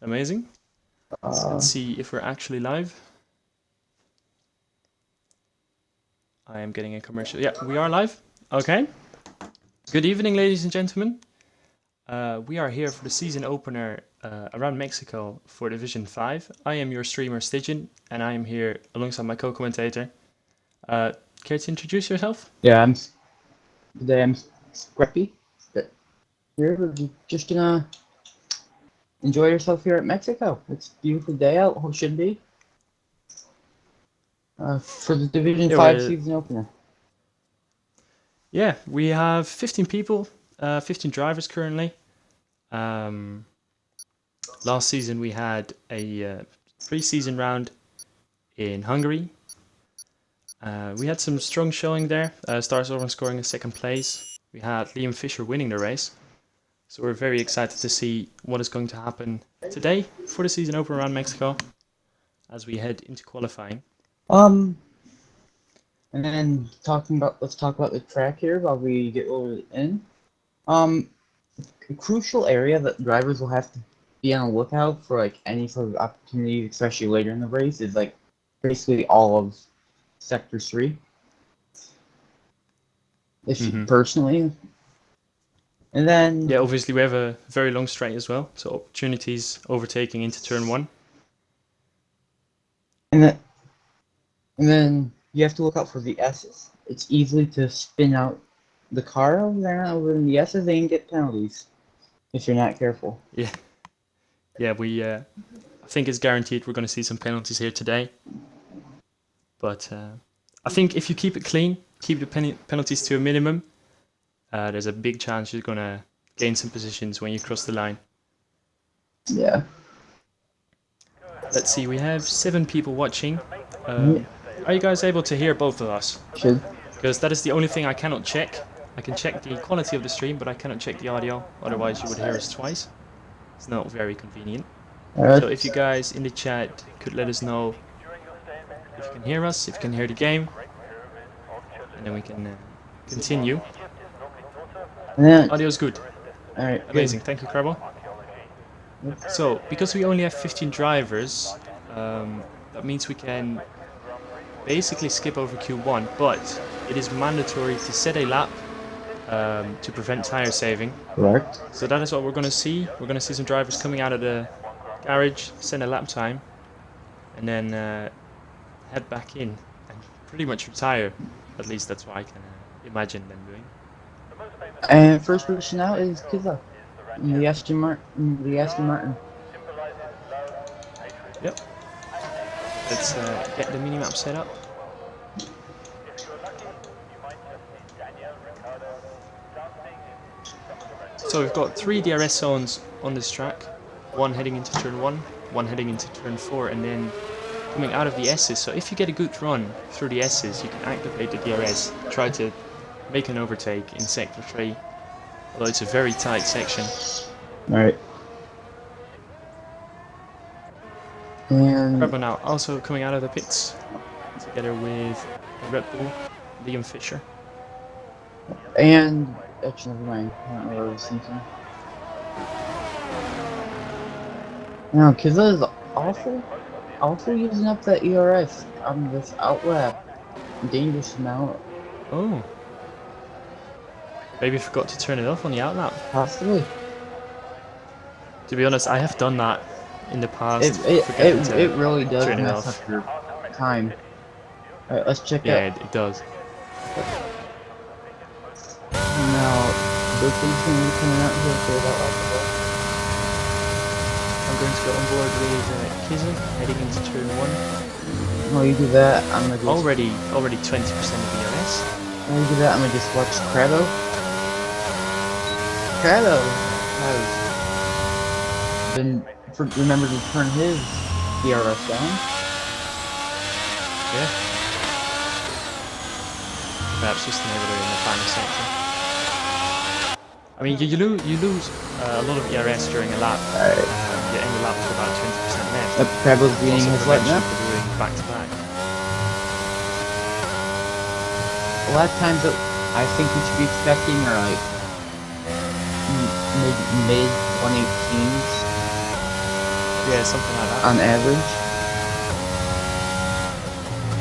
Amazing. Let's see if we're actually live. I am getting a commercial. Yeah, we are live. Okay. Good evening, ladies and gentlemen. We are here for the season opener around Mexico for Division 5. I am your streamer, Stygian, and I am here alongside my co-commentator. Care to introduce yourself? Yeah, today I'm Scrappy. But we're just gonna enjoy yourself here at Mexico. It's a beautiful day out, or should be. For the Division 5 season opener. Yeah, we have 15 people, 15 drivers currently. Last season we had a pre-season round in Hungary. We had some strong showing there. Stars Orange scoring a second place. We had Liam Fisher winning the race. So we're very excited to see what is going to happen today for the season opener around Mexico as we head into qualifying. And then let's talk about the track here while we get over in. A crucial area that drivers will have to be on the lookout for, like any sort of opportunity, especially later in the race, is like basically all of Sector 3. Personally. And then... Yeah, obviously we have a very long straight as well, so opportunities overtaking into turn 1. And then you have to look out for the S's. It's easy to spin out the car over in the S's and get penalties if you're not careful. Yeah. Yeah, I think it's guaranteed we're going to see some penalties here today. But I think if you keep it clean, keep the penalties to a minimum, there's a big chance you're going to gain some positions when you cross the line. Yeah. Let's see, we have 7 people watching. Are you guys able to hear both of us? Should. Because that is the only thing I cannot check. I can check the quality of the stream, but I cannot check the audio. Otherwise, you would hear us twice. It's not very convenient. So if you guys in the chat could let us know if you can hear us, if you can hear the game, and then we can continue. Audio's good. Alright. Amazing. Thank you, Carbo. So, because we only have 15 drivers, that means we can basically skip over Q1, but it is mandatory to set a lap to prevent tire saving. Correct. So that is what we're going to see. We're going to see some drivers coming out of the garage, set a lap time, and then head back in and pretty much retire. At least that's what I can imagine them doing. And first person out is Kiza. The Aston Martin. Yep. Let's get the minimap set up. So we've got 3 DRS zones on this track. One heading into turn 1, one heading into turn 4, and then coming out of the S's. So if you get a good run through the S's, you can activate the DRS, try to make an overtake in Sector 3. Although it's a very tight section. Alright. And Carbo now also coming out of the pits, together with Red Bull, Liam Fisher. And actually, never mind. I don't know what I was thinking. No, Kiza is awful using up that ERS on this outlap. Dangerous amount. Oh. Maybe forgot to turn it off on the outlap. Possibly. To be honest, I have done that in the past. It really does turn it mess off. up your time. Alright, let's check Yeah, out. it does. Now, those things going to be coming out here for that lap. I'm going to go on board with Kiza, heading into turn 1. While you do that, I'm going to just... Already 20% of ERS. While you do that, I'm going to just watch Crado. Crado has been remember to turn his DRS down. Yeah. Perhaps just enable it in the final section. I mean, you lose a lot of ERS during a lap. You end the lap with about 20% left. Crabo's beating his lap now. For doing back to back. A lot of times that I think we should be expecting are like mid 118s. Yeah, something like that. on average.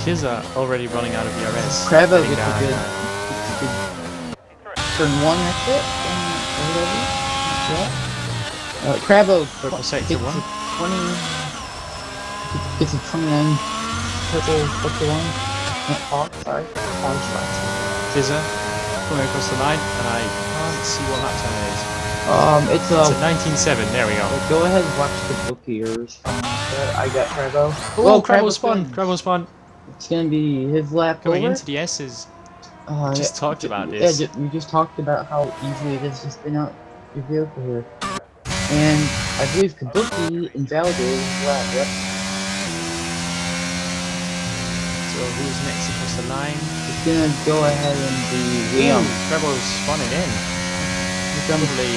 Kids are already running out of ERS. Crabbo Heading gets a down, good turn 1, that's it. Or whatever. Yeah. Crabbo Purple sector gets 1. a 20. Gets a 29 purple sector 1. Not hog, sorry. Hog shot. Kizza coming across the line, and I can't see what lap time it is. It's It's a 19.7, there we go. Go ahead and watch the book ears. I got Crabbo. Oh, Crabbo spawn! Crabbo spawn! It's gonna be his lap Coming over. into the S's. We just talked about Yeah, this. we just talked about how easy it is to spin out your vehicle here. And I believe Kabuki invalidated his lap, yep. So who's next across the line? It's gonna go ahead and be Liam. Crabbo's spawning in. Probably,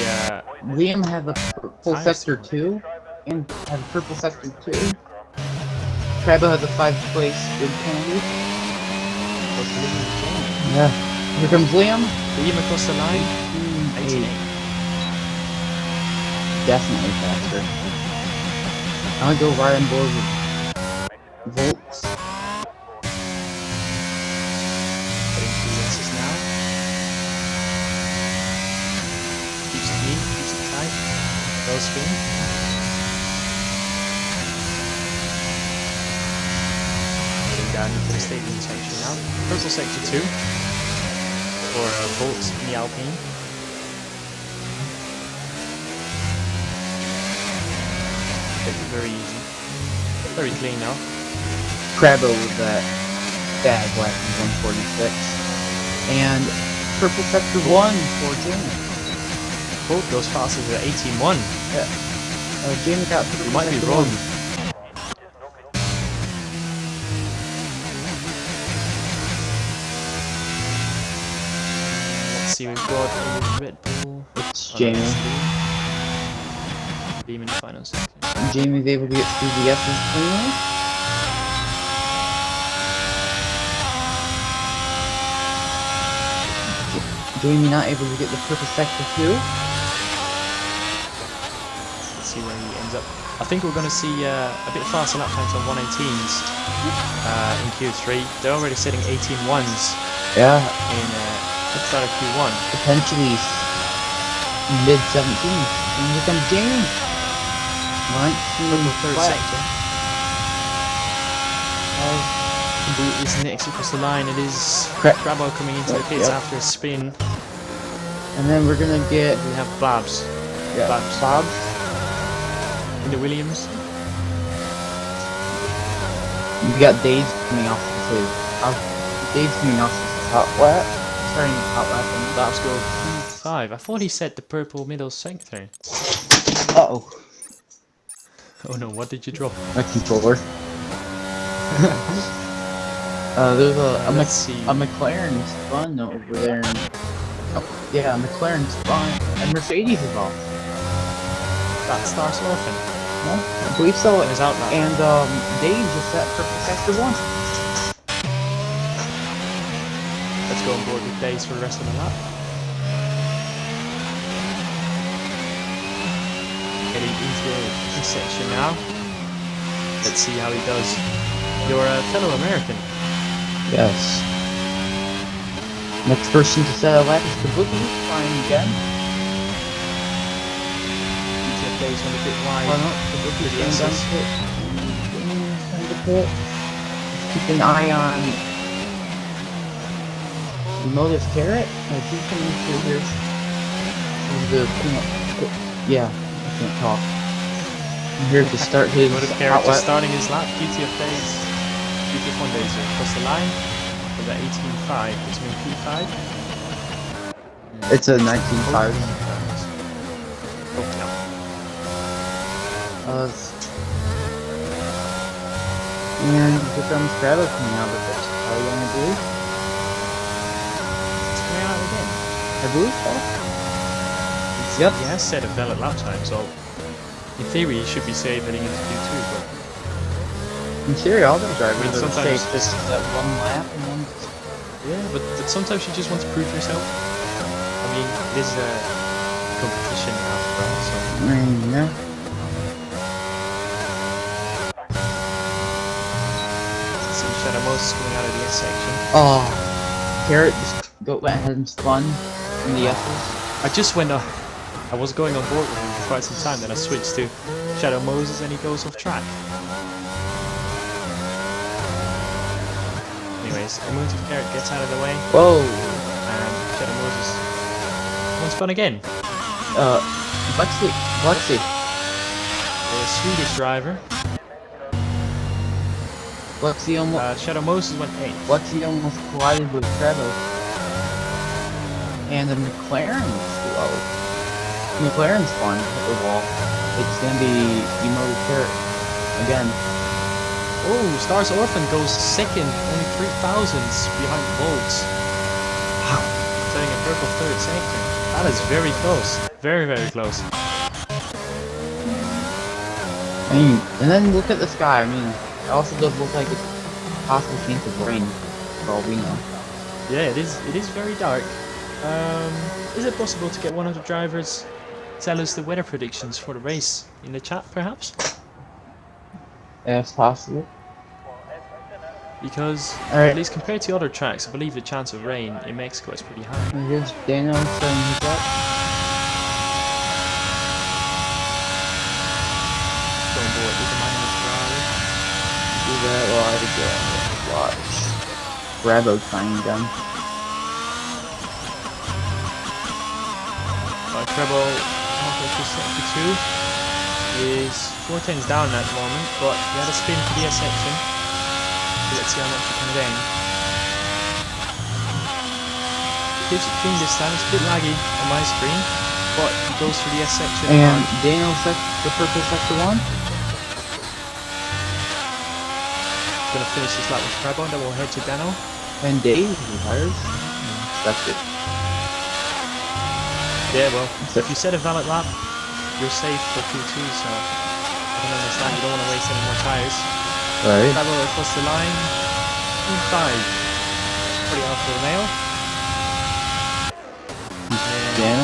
Liam has a purple sector 2, and has a purple sector 2. Crabbo has a 5th place good penalty. Yeah. Here comes Liam. Liam across the line. 18. Definitely faster. I'm gonna go right on board with Volts. Heading to the S's now. Keeps it clean, keeps it tight. No spin. Heading down into the stadium section now. Purple sector 2. For Volt in the Alpine. Very easy. Very clean now. Crabbo with that bag lap in 146. And purple sector 1 for Jamie. Both those fastest at 18.1. Yeah. Jamie got purple You might be sector wrong. 1. Let's see, we've got a Red Bull. It's Jamie. Beam in the final second. Jamie's able to get through the S's cleanly. Jamie not able to get the purple sector 2. Let's see where he ends up. I think we're going to see a bit faster lap times on 118s in Q3. They're already setting 18.1s Yeah. in start of Q1. Potentially mid-17s. And here comes Jamie. Right. Third sector. Boot is next across the line. It is Crabbo coming into the pits after a spin. And then we're gonna get We have Babs. Bob. In the Williams. We got Dave coming off the Dave's coming off the top lap. Starting the top lap. And Babs go P5. I thought he said the purple middle sector. uh-oh. Oh no, what did you drop? My controller. There's Let's see. a McLaren spun over there. Yeah, a McLaren spun. And Mercedes is off. That starts often. No? I believe so. It's out now. And Dave just set purple sector 1. Let's go on board with Days for the rest of the lap. Getting into the section now. Let's see how he does. You're a fellow American. Yes. Next person to set a lap is Kabuki, trying again. ETF Days on the pit wide. Oh no, Kabuki's Yes, going down yes. the pit. Down the pit. Keep an eye on the Motive Carrot. He's coming through here. Yeah, I can't talk. I'm here to start his Motive Carrot outlet. just starting his lap. GTF Days. GTF1 Days are across the line. For the 18.5. It's mean P5. It's a 19.5. Oh no. And here comes Crabbo coming out of the pit. How are you gonna do? It's coming out again. I believe so. Yep. He has set a valid lap time, so in theory he should be safe heading into Q2, but In theory, all the drivers I mean, are sometimes- safe. This is that one lap and one. yeah, but sometimes you just want to prove yourself. I mean, it is a competition after all, so Yeah. Shadow Moses coming out of the S section. Oh, Carrot just went ahead and spun in the S's. I just went I was going on board with him for quite some time, then I switched to Shadow Moses and he goes off track. Anyways, Emotive Carrot gets out of the way. Whoa! And Shadow Moses wants fun again. Lexi. The Swedish driver. Lexi almost. Shadow Moses went 8th. Lexi almost collided with Trevor. And the McLaren's low. McLaren's fun hit the wall. It's gonna be Emotive Carrot again. Oh, Stars Orphan goes 2nd, only 3 thousandths behind Volts. Wow. Setting a purple 3rd sector. That is very close. Very, very close. I mean, and then look at the sky. I mean, it also does look like it's possible chance of rain, for all we know. Yeah, it is very dark. Is it possible to get one of the drivers tell us the weather predictions for the race in the chat, perhaps? Yeah, it's possible. Because, Alright. at least compared to other tracks, I believe the chance of rain in Mexico is pretty high. And here's Dano setting his up. Go on board with the manual Ferrari. Do that while I go watch. Bravo trying again. Treble halfway through sector 2 is 4 tenths down at the moment, but he had a spin for the S section. So let's see how much he can gain. Keeps it clean this time, it's a bit laggy on my screen, but he goes through the S section. And Daniel the purple sector 1. He's going to finish this lap with Treble, then we'll head to Dano. And Dave retires. That's good. Yeah, well, if you set a valid lap, you're safe for Q2, so I can understand you don't want to waste any more tyres. Right. Travel across the line, Q5. Pretty Alfa Romeo. Dano.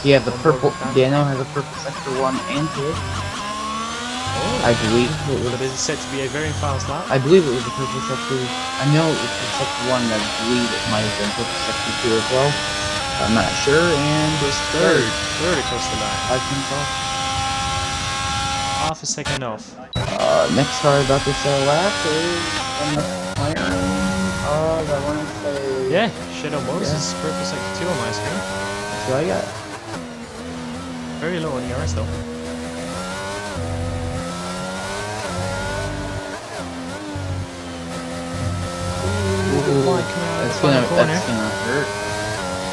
He has the purple. Dano has a purple sector 1 and 2. Oh, I believe it but was. it is set to be a very fast lap. I believe it was the purple sector. I know it was the sector 1. I believe it might have been purple sector 2 as well. I'm not sure, and Goes third across the line. I think so. Half a second off. Next car about to set a lap is from the McLaren. I want to say. Yeah, Shadow Moses, purple sector 2 on my screen. That's what I got. Very low on the RS though. Ooh, Wide coming out of the that's final corner. gonna hurt.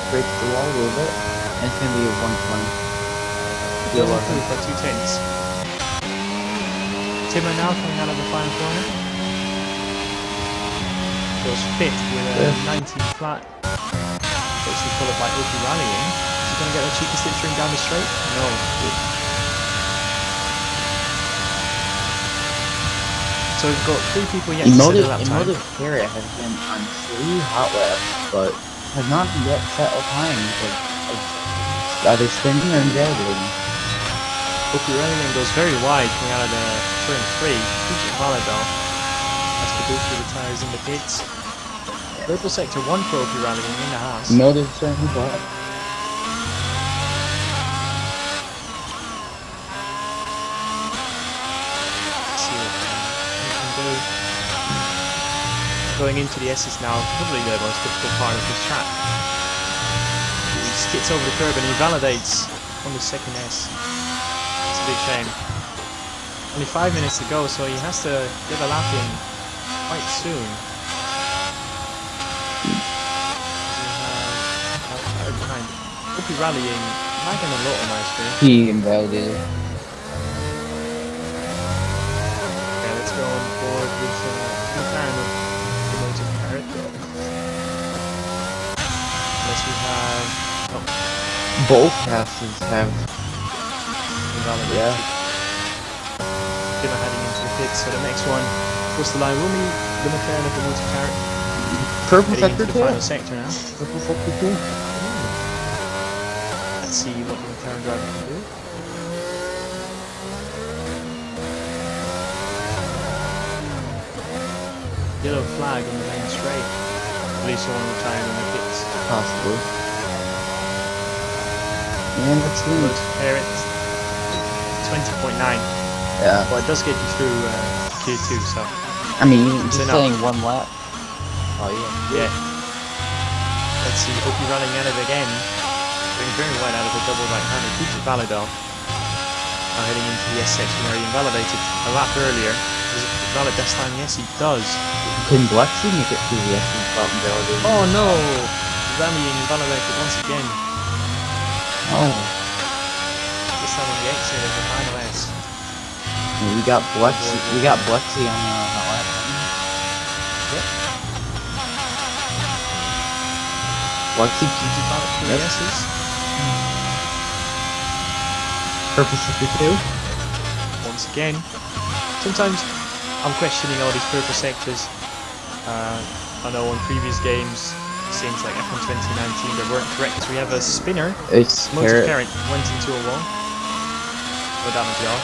Break the wall a little bit. And it's gonna be a 120. Goes through for 2 tenths. Timmer now coming out of the final corner. Goes 5th with a 19 flat. Closely followed by Opie rallying. Is he going to get the cheeky slipstream down the straight? No. So we've got 3 people yet to set a lap time. Emotive Carrot has been on 3 hot laps, but has not yet set a time of either spinning or invalidating. Opie rallying goes very wide coming out of the turn 3. Keeps it valid though. As Kabuki retires in the pits. Purple sector 1 for Opie rallying in the house. Emotive turn back. Going into the S's now, probably the most difficult part of this track. He skids over the curb and he validates on the second S. It's a big shame. Only 5 minutes to go, so he has to get a lap in quite soon. Behind. Hope he's rallying, lagging a lot on my screen. He invalidated. Okay, let's go on board with McLaren of Emotive Carrot. Unless we have... Oh, Both passes have. invalidated. Yeah. Dimmer heading into the pits, so the next one across the line will be the McLaren of Emotive Carrot. Purple Heading sector into the final 2. sector now. Purple sector 2. Let's see what the McLaren driver can do. yellow flag on the main straight. At least someone retired in the pits. Possibly. And let's see. Let's compare it. 20.9. Yeah. Well, it does get you through Q2, so. I mean, It's just enough. saying one lap. Oh yeah. Yeah. Let's see, hope you're running at it again. Doing very well out of the double right-hander. Keeps it valid off. Now heading into the S section where he invalidated a lap earlier. Does it valid this time? Yes, he does. Couldn't Blexy make it through the S without invalidating? Oh no! Rallying invalidated once again. Oh. This time on the exit of the final S. Yeah, we got Blexy. We got Blexy on that lap. Yep. Blexy Keeps it valid through the S's. Purple sector 2. Once again. Sometimes I'm questioning all these purple sectors. I know on previous games, since like F1 2019, they weren't correct because we have a spinner. It's Motor Carrot. Carrot went into a wall. No damage at all.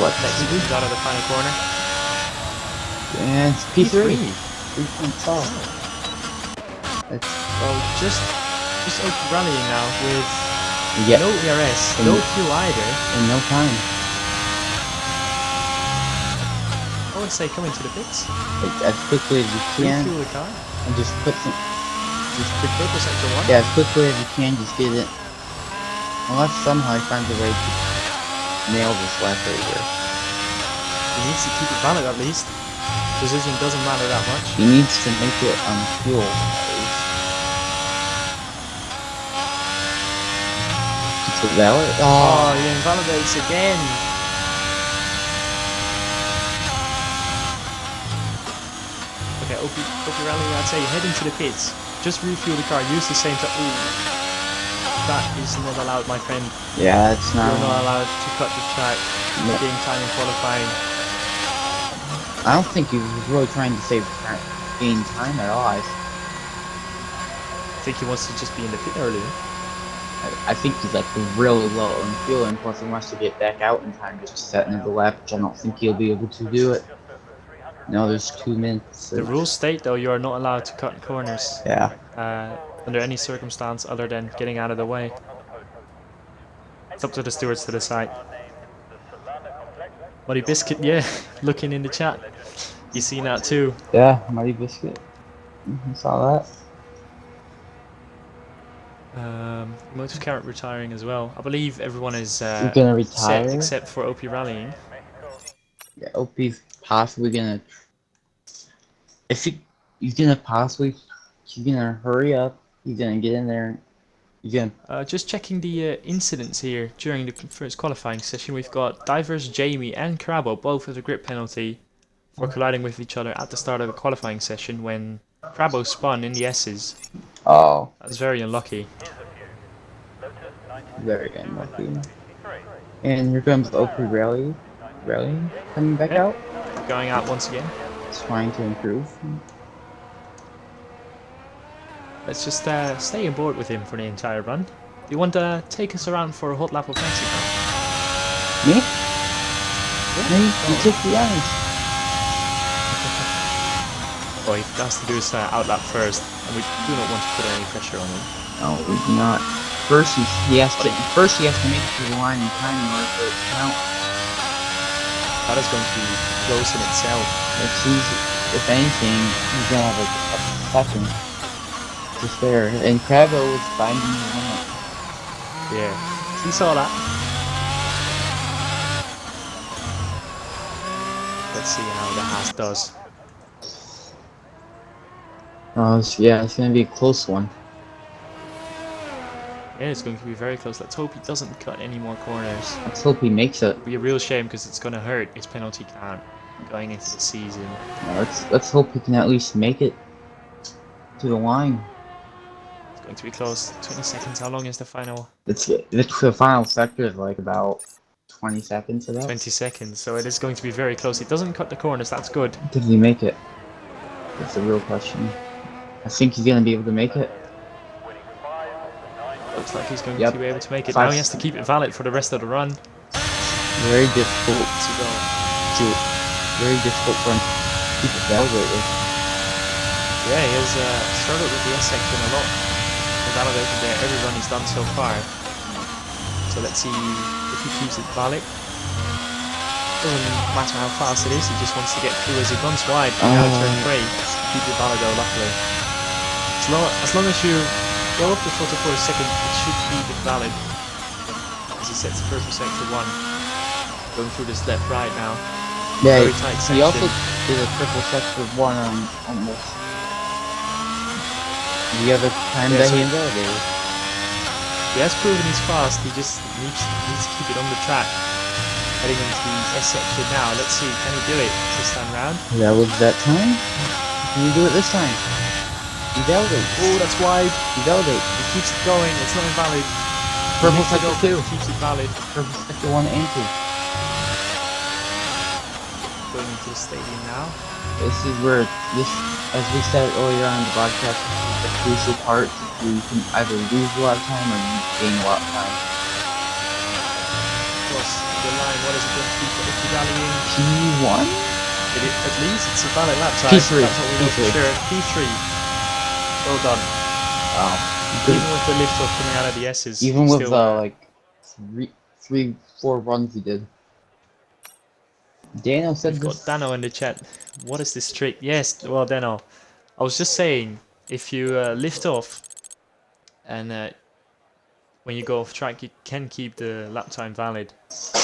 What? Let's see who's out of the final corner. And it's P3. 3.5. It's Well, just open rallying now with yeah, no ERS, no fuel either. in no time. I would say coming to the pits. Like, as quickly as you can, Refuel the car. and just put some. Just put purple sector 1. Yeah, as quickly as you can, just get it. Unless somehow he finds a way to nail this lap right here. He needs to keep it valid at least. Position doesn't matter that much. He needs to make it on fuel. At least. Keeps it valid. Oh, he invalidates again. Okay, OP Rally, I'd say heading to the pits. Just refuel the car, use the same time. Ooh. That is not allowed, my friend. Yeah, it's not. You're not allowed to cut the track, No. game time in qualifying. I don't think he was really trying to save gain time at all. I think he wants to just be in the pit earlier. I think he's like really low on fuel, and plus he wants to get back out in time just to set another lap, which I don't think he'll be able to do it. No, there's 2 minutes. The rules state though you are not allowed to cut corners Yeah. under any circumstance other than getting out of the way. It's up to the stewards to decide. Muddy Biscuit, yeah, looking in the chat. You seen that too. Yeah, Muddy Biscuit. I saw that. Motive Carrot retiring as well. I believe everyone is He's gonna retire. set except for OP Rallying. Yeah, OP's possibly gonna. If he's gonna possibly, he's gonna hurry up. He's gonna get in there. He's gonna. Just checking the incidents here during the first qualifying session. We've got Divers, Jamie and Crabbo both with a grip penalty for colliding with each other at the start of the qualifying session when Crabbo spun in the S's. Oh, That's very unlucky. very unlucky. And here comes OP Rally coming back out. Going out once again. He's trying to improve. Let's just stay aboard with him for the entire run. Do you want to take us around for a hot lap of Mexico? Me? Yeah. Me? You took the eyes. Well, he has to do his outlap first, and we do not want to put any pressure on him. No, we do not. First he has to make it to the line in time in order for it to count. That is going to be close in itself. If anything, he's gonna have like a second to spare. And Crabbo was finding the limit. Yeah, he saw that. Let's see how the Haas does. Oh, yeah, it's gonna be a close one. Yeah, it's going to be very close. Let's hope he doesn't cut any more corners. Let's hope he makes it. It'd be a real shame because it's going to hurt his penalty count going into the season. Let's hope he can at least make it to the line. It's going to be close. 20 seconds. How long is the final? It's the final sector is like about 20 seconds of that. 20 seconds. So it is going to be very close. He doesn't cut the corners. That's good. Did he make it? That's the real question. I think he's gonna be able to make it. Looks like he's going to be able to make it. 5 Now he has to keep it valid for the rest of the run. Very difficult To go. very difficult for him. keep it validated. Yeah, he has started with the S section a lot. Validated there every run he's done so far. So let's see if he keeps it valid. Doesn't matter how fast it is, he just wants to get through as he runs wide without turn 3. Keep it valid though, luckily. As long as you go up to 44 a second, it should keep it valid. As he sets the purple sector 1. Going through this left right now. Yeah, Very tight section. he also did a triple sector 1 on this. The other time that he invalidated. He has proven he's fast, he just needs to keep it on the track. Heading into the S section now. Let's see, can he do it this time round? That was that time? Can you do it this time? He validates. Oh, that's wide. He validates. He keeps it going, it's not invalid. Purple sector 2. Keeps it valid. Purple sector 1 and 2. Going into the stadium now. This is where this, as we said earlier on the broadcast, is the crucial part. You can either lose a lot of time or gain a lot of time. Across the line, what is it going to be for Icky rallying? P1? At least it's a valid lap time. P3. That's what we know for sure. P3. Well done. Wow. Even with the lift off coming out of the S's. Even with still, like 3-4 runs he did. Dano said we've got Dano in the chat. What is this trick? Yes, well Dano, I was just saying, if you lift off and when you go off track, you can keep the lap time valid. So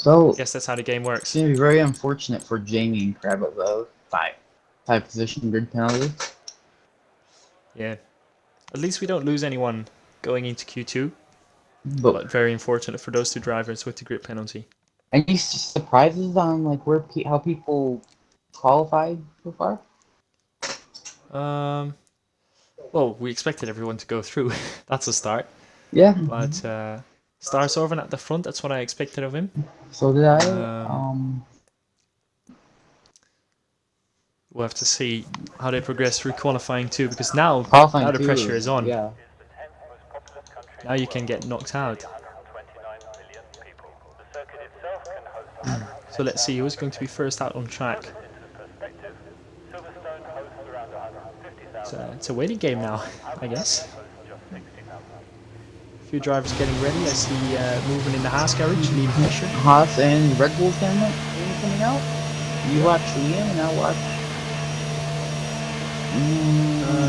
I guess that's how the game works. It's going to be very unfortunate for Jamie and Crab of the 5 position grid penalty. Yeah, at least we don't lose anyone going into Q2. But very unfortunate for those 2 drivers with the grid penalty. any surprises on like how people qualified so far? Well, we expected everyone to go through. That's a start. Yeah. But Star Sorvin at the front, that's what I expected of him. So did I. We'll have to see how they progress through qualifying too, because now the pressure is on. Yeah. Now you can get knocked out. So let's see who's going to be first out on track. It's a waiting game now, I guess. A few drivers getting ready. I see movement in the Haas garage, Liam Fisher. Haas and Red Bull coming out. You watch Liam and I watch.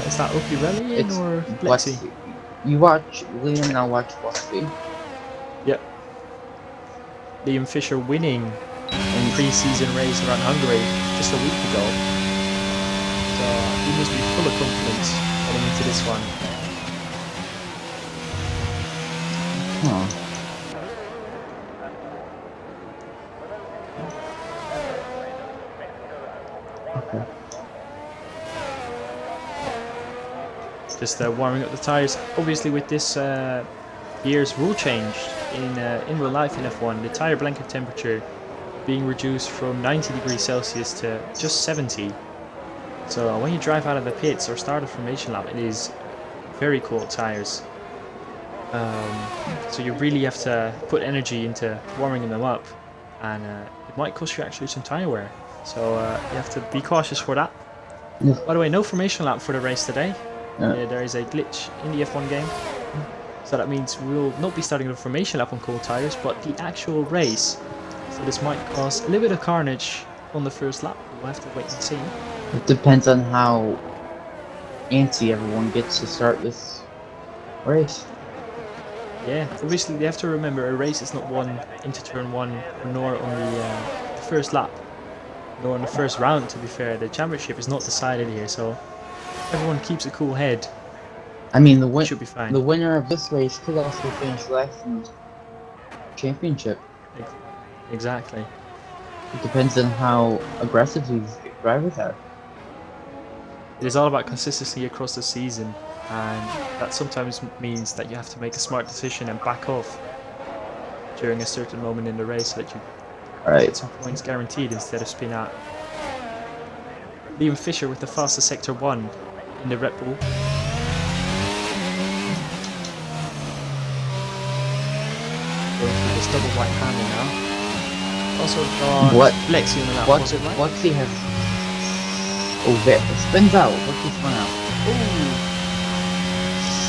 Is that Ukirelli or Lexi? You watch Liam and I watch Lexi. Yep. Liam Fisher winning in pre-season race around Hungary just a week ago. So he must be full of confidence heading into this one. Okay. Just warming up the tyres. Obviously with this year's rule change in real life in F1, the tyre blanket temperature being reduced from 90 degrees Celsius to just 70. So when you drive out of the pits or start a formation lap, it is very cold tyres. So you really have to put energy into warming them up, and it might cost you actually some tyre wear. So you have to be cautious for that. Yes. By the way, no formation lap for the race today. Yeah. There is a glitch in the F1 game. So that means we'll not be starting the formation lap on cold tyres, but the actual race. So this might cause a little bit of carnage on the first lap. We'll have to wait and see. It depends on how antsy everyone gets to start this race. Yeah, obviously they have to remember a race is not won into turn 1, nor on the first lap, nor on the first round, to be fair. The championship is not decided here, so everyone keeps a cool head. I mean, the should be fine. The winner of this race could also finish last in the championship. Exactly. It depends on how aggressive these drivers are. It is all about consistency across the season, and that sometimes means that you have to make a smart decision and back off during a certain moment in the race so that you get some points guaranteed instead of spin out. Liam Fisher with the fastest sector 1 in the Red Bull. Going through this double white panel now. Also got What? Lexi on the lap, What? was it right? Lexi has. Oh, it spins out. Lexi spun out. Ooh.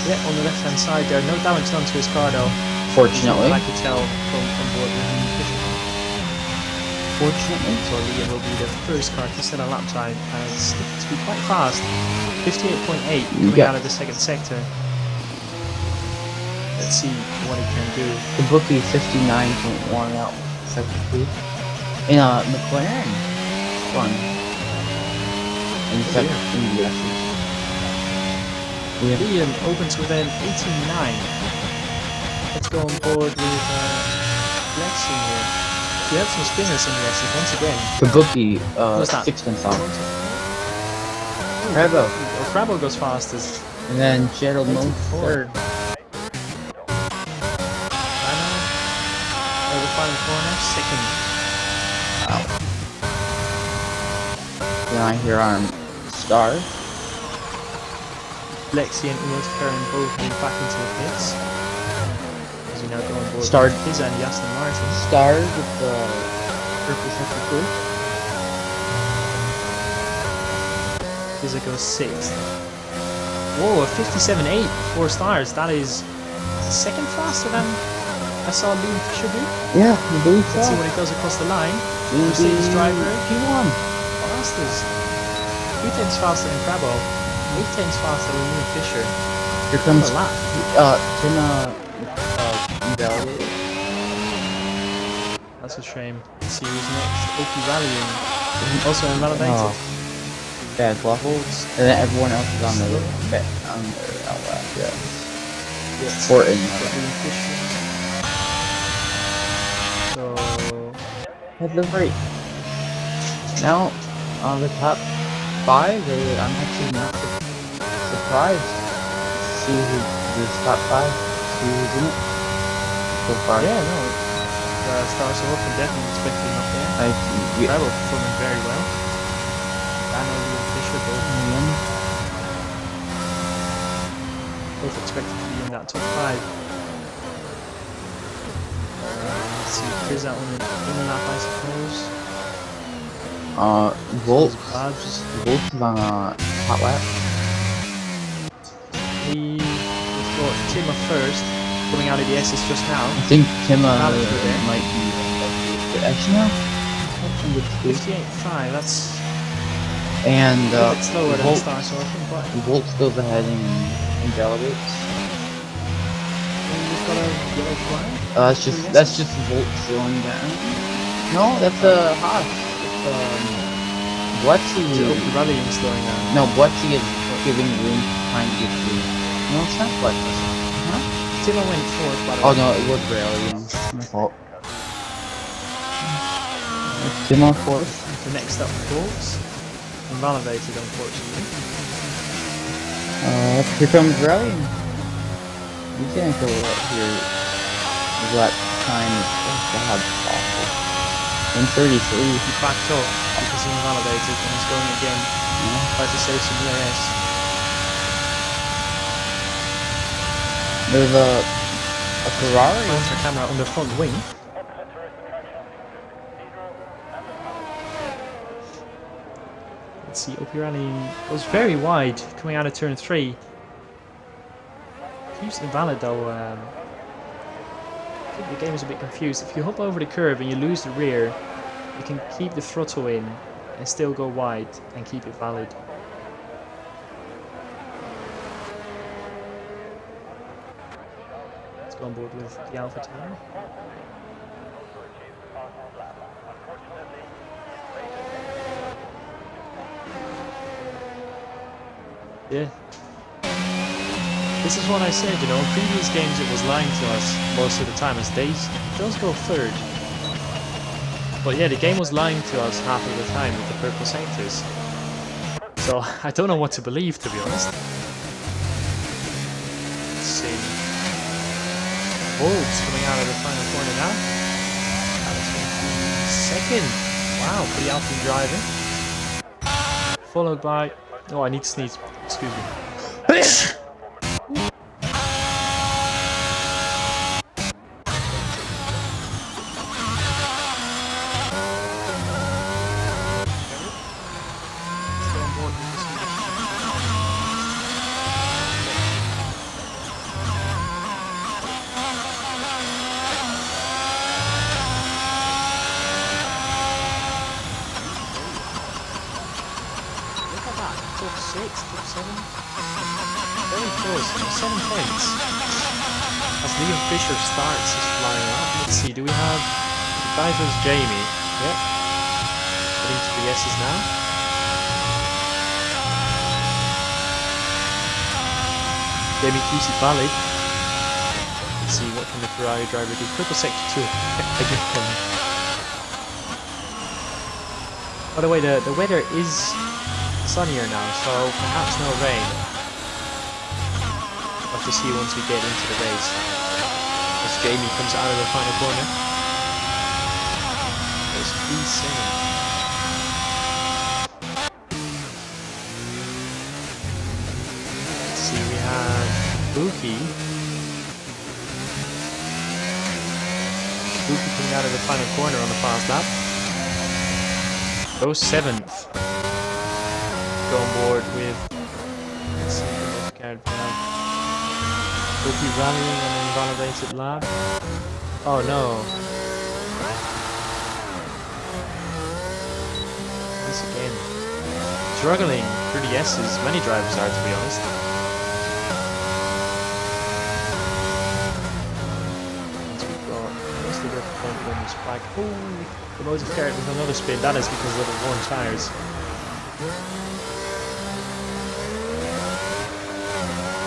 Yeah, on the left hand side there. No damage done to his car though. Fortunately. I could tell from board with him. Fortunately. So Liam will be the first car to set a lap time and it's to be quite fast. 58.8 coming out of the second sector. Let's see what he can do. The bookie 59.1 out second two. In a McLaren. Fun. In second in the Liam opens with an 18.9. Let's go on board with Lexi here. We have some spinners in the S's once again. The bookie, What's that? sixpence off. Crabbo. Oh, Crabbo goes fastest. And then Gerald Moon third. Over final corner, second. Wow. Then I hear on Star. Lexi and Unos Karen both move back into the pits. As we now go on board Start. with Pizza and the Aston Martin. Star with the purple second two. Pizza goes sixth. Whoa, a 57.8, 4 stars. That is second faster than I saw Liam Fisher do. Yeah, I believe so. Let's see what he does across the line. Mercedes driver. P1. Fastest. 2 tenths faster than Crabbo. 8 tenths faster than Liam Fisher. Here comes a lap. Invalid. That's a shame. Let's see who's next. Oki rallying. Also invalidated. Bad waffles. And then everyone else is on the outlap, yeah. Yes. Or in Liam Fisher. So at the rate. Now, on the top 5, I'm actually not surprised to see who this top 5, see who's in it so far. yeah, no. Stars off and definitely expecting him up there. Yeah. Crabbo performing very well. Daniel Liam Fisher both expected to be in that top 5. Let's see, Chris out on the lap, I suppose. Volt Badge. is on a hot lap. We've got Timmer first, coming out of the S's just now. I think Tim there. might be actually no. 58.5, that's And a bit slower than Volt, Star Sorting, but Volt goes ahead and invalidates. we've got a yellow flag. That's just Volt slowing down. No, that's a Haas. It's Bletsy. Rallying slowing down. No, Bletsy is giving room time to get through. No, it's not Bletsy. Huh? Timmer went fourth, by the way. Oh no, it was rallying. My fault. Tim on fourth. The next up, Bolts. Invalidated, unfortunately. Here comes rallying. You can't go out here. That time is awful. 133. He backed up because he invalidated and he's going again. Tries to save some EIS. There's a Ferrari. Plants our camera on the front wing. Let's see, Opirelli was very wide coming out of turn 3. Keeps invalid though. I think the game is a bit confused. If you hop over the curve and you lose the rear, you can keep the throttle in and still go wide and keep it valid. Let's go on board with the Alpha Tower. Yeah. This is what I said, you know, in previous games it was lying to us most of the time as they does go third. But yeah, the game was lying to us half of the time with the purple sectors. So I don't know what to believe, to be honest. Let's see. Wolves coming out of the final corner now. That is going to be second. Wow, for the Alpine driver. Followed by... Oh, I need to sneeze. Excuse me. top 7. Very close, 7 points. As Liam Fisher starts his flying lap, let's see, do we have Divers Jamie? Yep. Heading to the S's now. Jamie keeps it valid. Let's see, what can the Ferrari driver do? Purple sector 2 again. By the way, the weather is sunnier now, so perhaps no rain. We'll have to see once we get into the race. As Jamie comes out of the final corner. There's P7. Let's see, we have Buki. Buki coming out of the final corner on the fast lap. Goes 7th. Go on board with. Let's see what card we have. Buki rallying on an invalidated lap. Oh no. This again. Struggling through the S's. Many drivers are, to be honest. The front wing is back. Oh, the motor's carried with another spin. That is because of the worn tyres.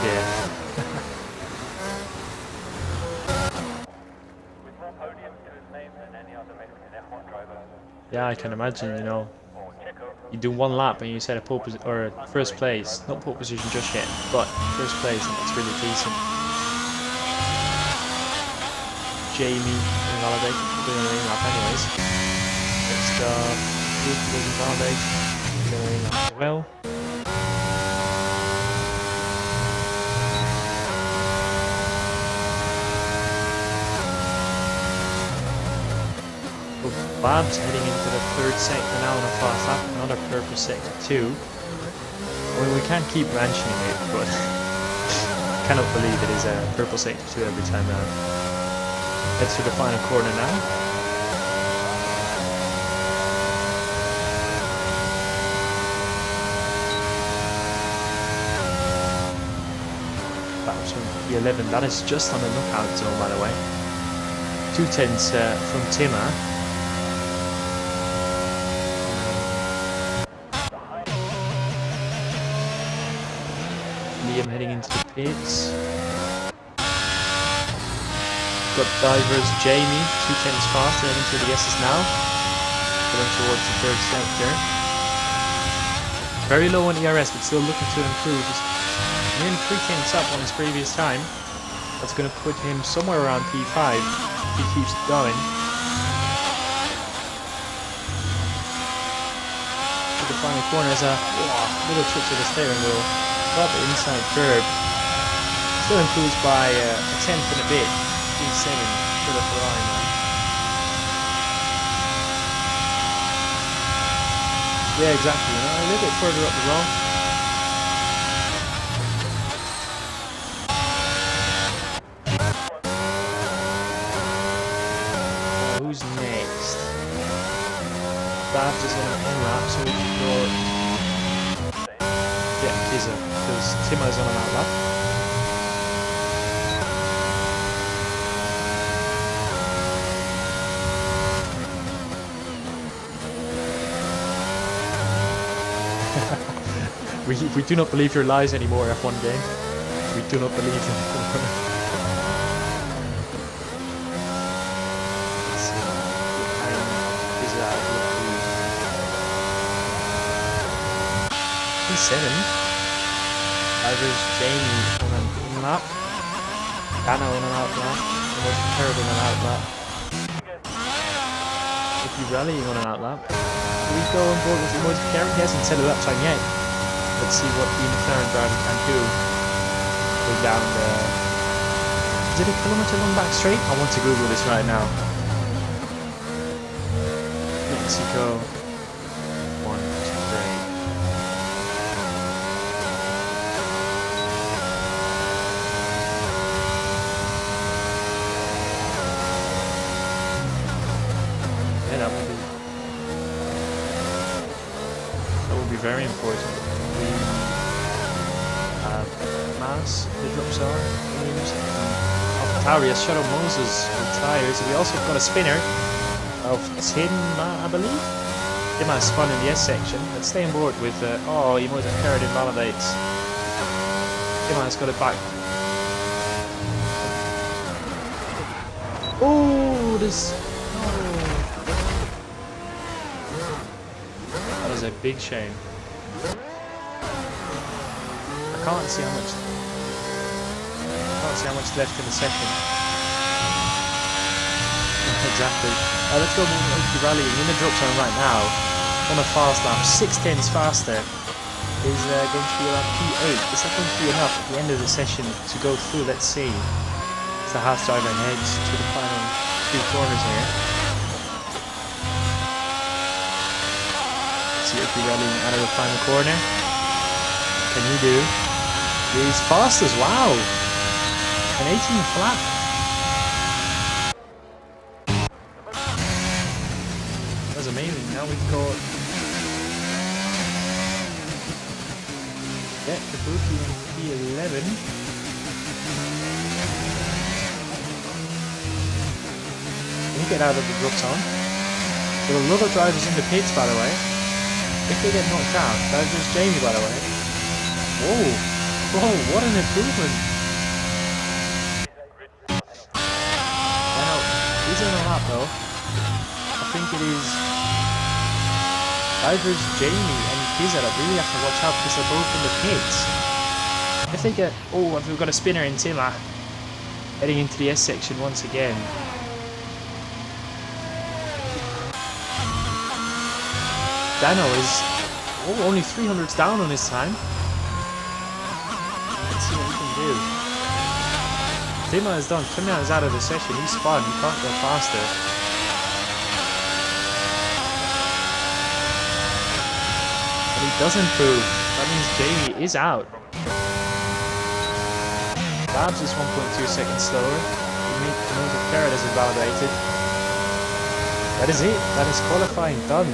Yeah. With more podiums to his name than any other Mexican F1 driver. Yeah, I can imagine. You know, you do one lap and you set a pole position or first place. Not pole position just yet, but first place, and that's really decent. Jamie invalidated, we're going to ring up anyways. Next up, Luke was invalidated, we're going to ring up as well. Babs heading into the 3rd sector now on a fast lap, another purple sector 2. I mean, we can't keep mentioning it, but I cannot believe it is a purple sector 2 every time round. Heads to the final corner now. That was from P11. That is just on the knockout zone, by the way. 2 tenths from Timmer. Liam heading into the pits. Got divers Jamie, 2 tenths faster, heading to the S's now. Going towards the 3rd sector. Very low on ERS, but still looking to improve. He's nearly 3 tenths up on his previous time. That's going to put him somewhere around P5 if he keeps going. To the final corner is a little twitch of the steering wheel. Got the inside curb. Still improves by a tenth and a bit. P7 for the Ferrari now. Yeah, exactly. You know, a little bit further up the road. Who's next? Babs is on an in-lap, so we can go. Yeah, Kizza, because Timo's on an out-lap. We do not believe your lies anymore, F1 game. We do not believe them anymore. Let's see. Is that P7. Drivers Jamie on an in-lap. Dano on an out-lap. Almost terrible on an out-lap. If you rallying on an out-lap. Do we go on board with the emotive carry? He hasn't set a lap time yet. Let's see what the McLaren driver can do. Going down the... Is it a kilometer long back straight? I want to Google this right now. Mexico. 1 straight. Yeah, that would be very important. Haas, the drops are. AlphaTauri, Shadow Moses retires. We also got a spinner of Tima, I believe. Tima spun in the S section. Let's stay on board with, oh, he might have carried invalidates. Tima has got it back. Oh, this. That is a big shame. I can't see how much left in the session. Exactly. Let's go more rallying in the drop zone right now. On a fast lap, 6/10 faster is going to be around P8. Is that going to be enough at the end of the session to go through? Let's see. As the Haas driver heads to the final 2 corners here. Let's see if we're rallying out of the final corner. Can you do? He's fast as wow. An 18 flat. That's amazing. Now we've got the Podium P11. Can you get out of the drop zone? There are a lot of drivers in the pits, by the way. If they get knocked out, that's just Jamie, by the way. Whoa! Whoa! What an improvement! Now he's in a lap though. I think it is drivers Jamie and Kiza that really have to watch out because they're both in the pits. If they get... Oh, we've got a spinner in Tima. Heading into the S section once again. Dano is only 300s down on his time. Let's see what we can do. Tima is done. Tima is out of the session. He's spun. He can't go faster. But he does improve. That means Jamie is out. Labs is 1.2 seconds slower. The most of Carrot is invalidated. That is it. That is qualifying done.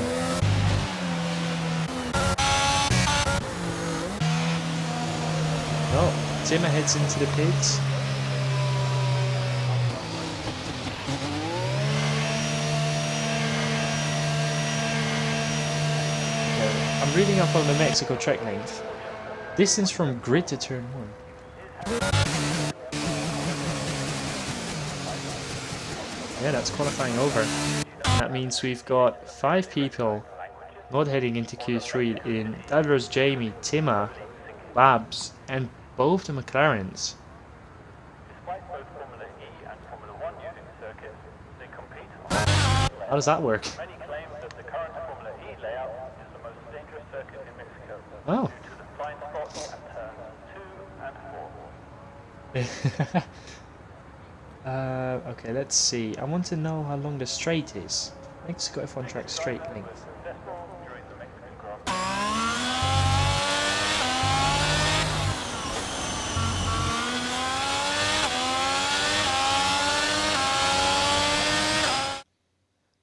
Oh, Tima heads into the pits. Okay, I'm reading up on the Mexico track length. Distance from grid to turn 1. Yeah, that's qualifying over. That means we've got 5 people not heading into Q3 in Dadros, Jamie, Tima, Babs, and both the McLarens. How does that work? Many claim that the current Formula E layout is the most dangerous circuit in Mexico Oh. due to the blind spots at turns 2 and 4. Okay, let's see. I want to know how long the straight is. Mexico F1 track straight length. Successful during the Mexican Grand Prix.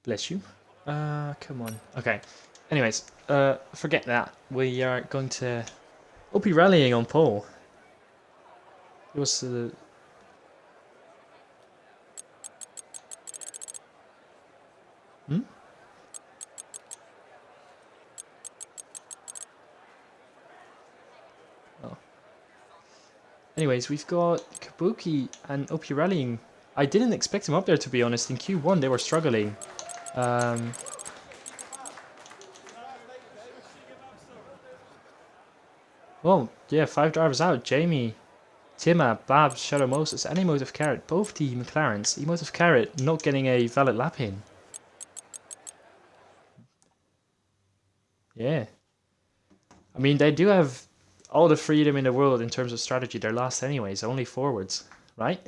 Bless you. Come on. Okay. Anyways, forget that. We are going to... We'll be rallying on pole. It was... Oh. Anyways, we've got Kabuki and Opie rallying. I didn't expect him up there, to be honest. In Q1, they were struggling. Well, yeah, 5 drivers out. Jamie, Tima, Babs, Shadow Moses, and Emotive Carrot. Both the McLarens. Emotive Carrot not getting a valid lap in. Yeah. I mean, they do have all the freedom in the world in terms of strategy. They're last anyways, only forwards, right?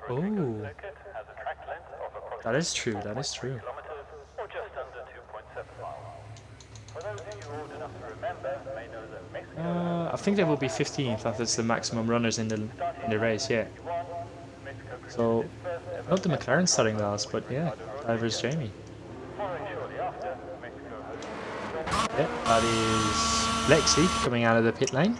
Oh, that is true. That is true. Or just under 2.7 miles. For those of you old enough to remember, may know that Mexico I think they will be 15th. That's the maximum runners in the race. Yeah. Mexico So its first ever Not the McLaren starting last, but yeah, driver's Jamie. Following shortly after, Mexico host Yeah, that is Lexi coming out of the pit lane.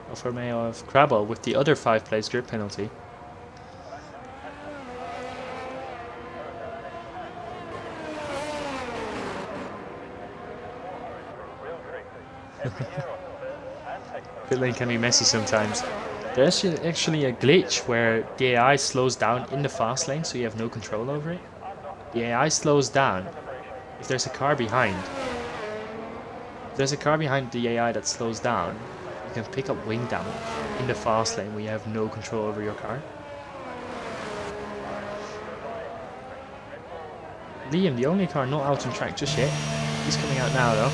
Alfa Romeo of Crabble with the other 5-place grid penalty. Pit lane can be messy sometimes. There's actually a glitch where the AI slows down in the fast lane, so you have no control over it. The AI slows down if there's a car behind. If there's a car behind the AI that slows down, you can pick up wing damage in the fast lane where you have no control over your car. Liam, the only car not out on track just yet. He's coming out now though.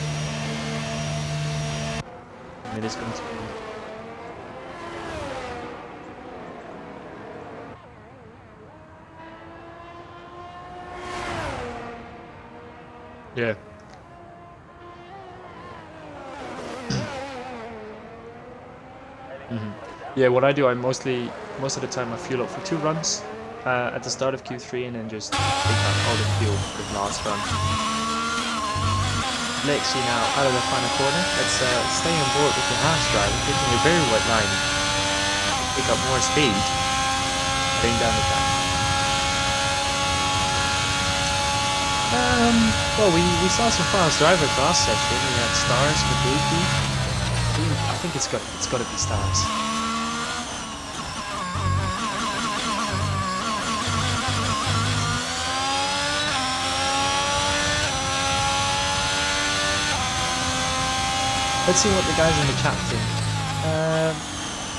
And it is going to be... Yeah. Yeah, what I do, most of the time I fuel up for 2 runs at the start of Q3 and then just take out all the fuel for the last run. Lexi now out of the final corner. Let's stay on board with the Haas driver, taking a very wet line. Pick up more speed, heading down the track. Well, we saw some fast drivers last session. We had Stars, Kabuki. I think it's got to be Stars. Let's see what the guys in the chat think.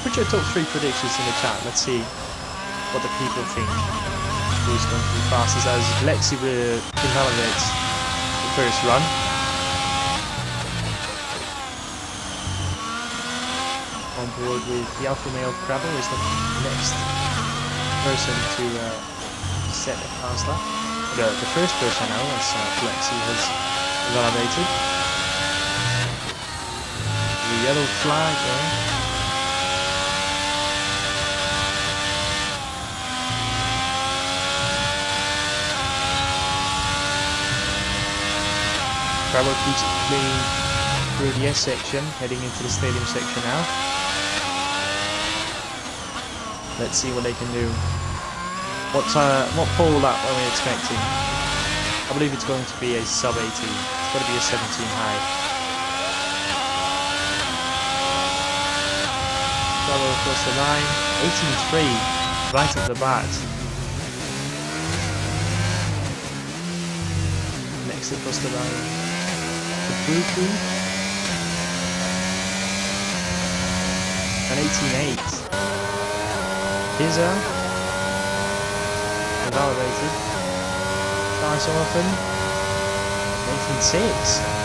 Put your top 3 predictions in the chat. Let's see what the people think. Who's going to be fastest as Lexi invalidates the first run. On board with the Alfa Romeo of Crabble is the next person to set a fast lap. The first person now, as Lexi has invalidated. The yellow flag there. Crabble keeps it clean through the S section, heading into the stadium section now. Let's see what they can do. What pole lap are we expecting? I believe it's going to be a sub 18. It's got to be a 17 high. Crabble across the line. 18.3 right off the bat. Next across the line. Kabuki and 18.8. Pizza invalidated. Nice often. 18.6.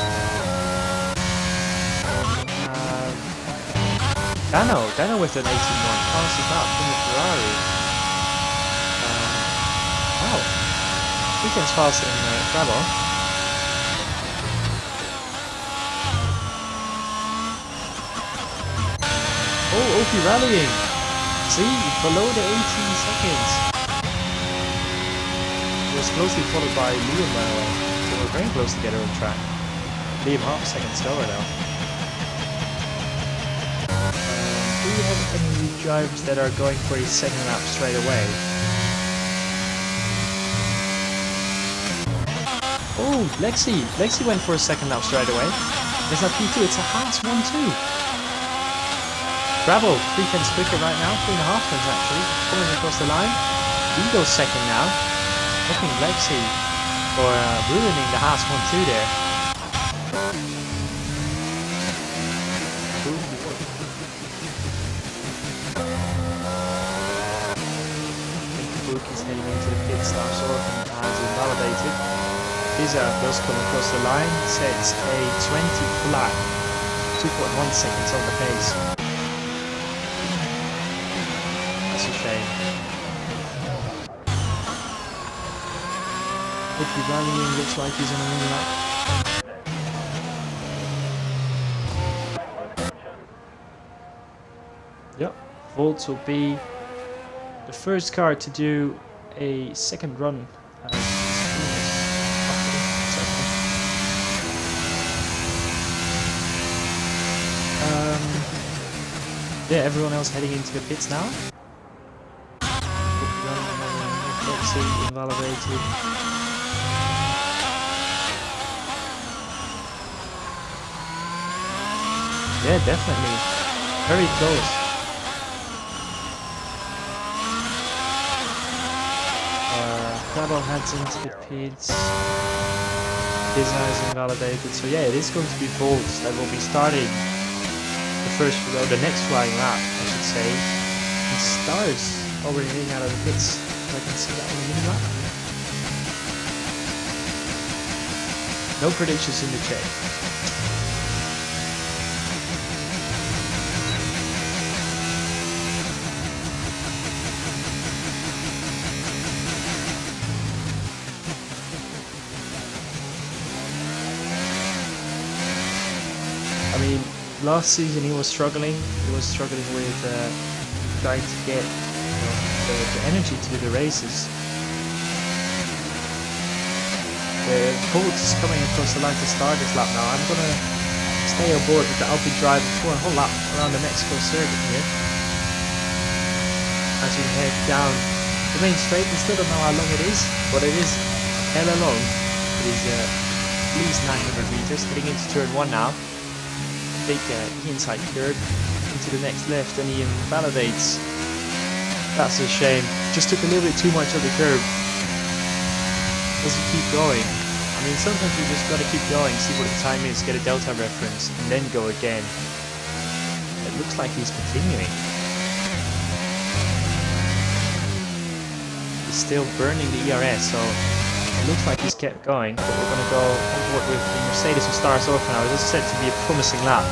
Dano with an 18.1 passes that from the Ferrari. Wow, weekend's faster than Crabble. Oh, Opie rallying. See, below the 18 seconds. It was closely followed by Liam, by the way. So we're very close together on track. Liam half a second slower now. Do we have any drivers that are going for a second lap straight away? Oh, Lexi went for a second lap straight away. It's not P2, it's a Haas 1-2. Bravo, 3 tenths quicker right now, 3.5 tenths actually, coming across the line. He goes second now. Looking Lexi for ruining the Haas 1-2 there. Kabuki's heading into the pit stop, so has invalidated. Pizza does come across the line, sets a 20 flat, 2.1 seconds on the pace. Hopefully rallying looks like he's on a wing lap. Volts will be the first car to do a second run as yeah, everyone else heading into the pits now. Let's see, invalidated. Yeah, definitely. Very close. Double heads into the pits. His eye is invalidated. So yeah, it is going to be Volts that will be starting the next flying lap, I should say. And Stars already heading out of the pits. I can see that on the mini map. No predictions in the chat. I mean, last season he was struggling. He was struggling with trying to get the energy to do the races. The Volts is coming across the line to start this lap now. I'm gonna stay on board with the Alpine drive for a whole lap around the Mexico circuit here. As we head down the main straight, we still don't know how long it is, but it is hella long. It is at least 900 meters, heading into turn 1 now. Take the inside curb into the next left, and he invalidates. That's a shame. Just took a little bit too much of the curb. Doesn't keep going. I mean, sometimes you just gotta keep going, see what the time is, get a delta reference, and then go again. It looks like he's continuing. He's still burning the ERS, so it looks like he's kept going, but we're going to go on board with the Mercedes who starts off now. This is said to be a promising lap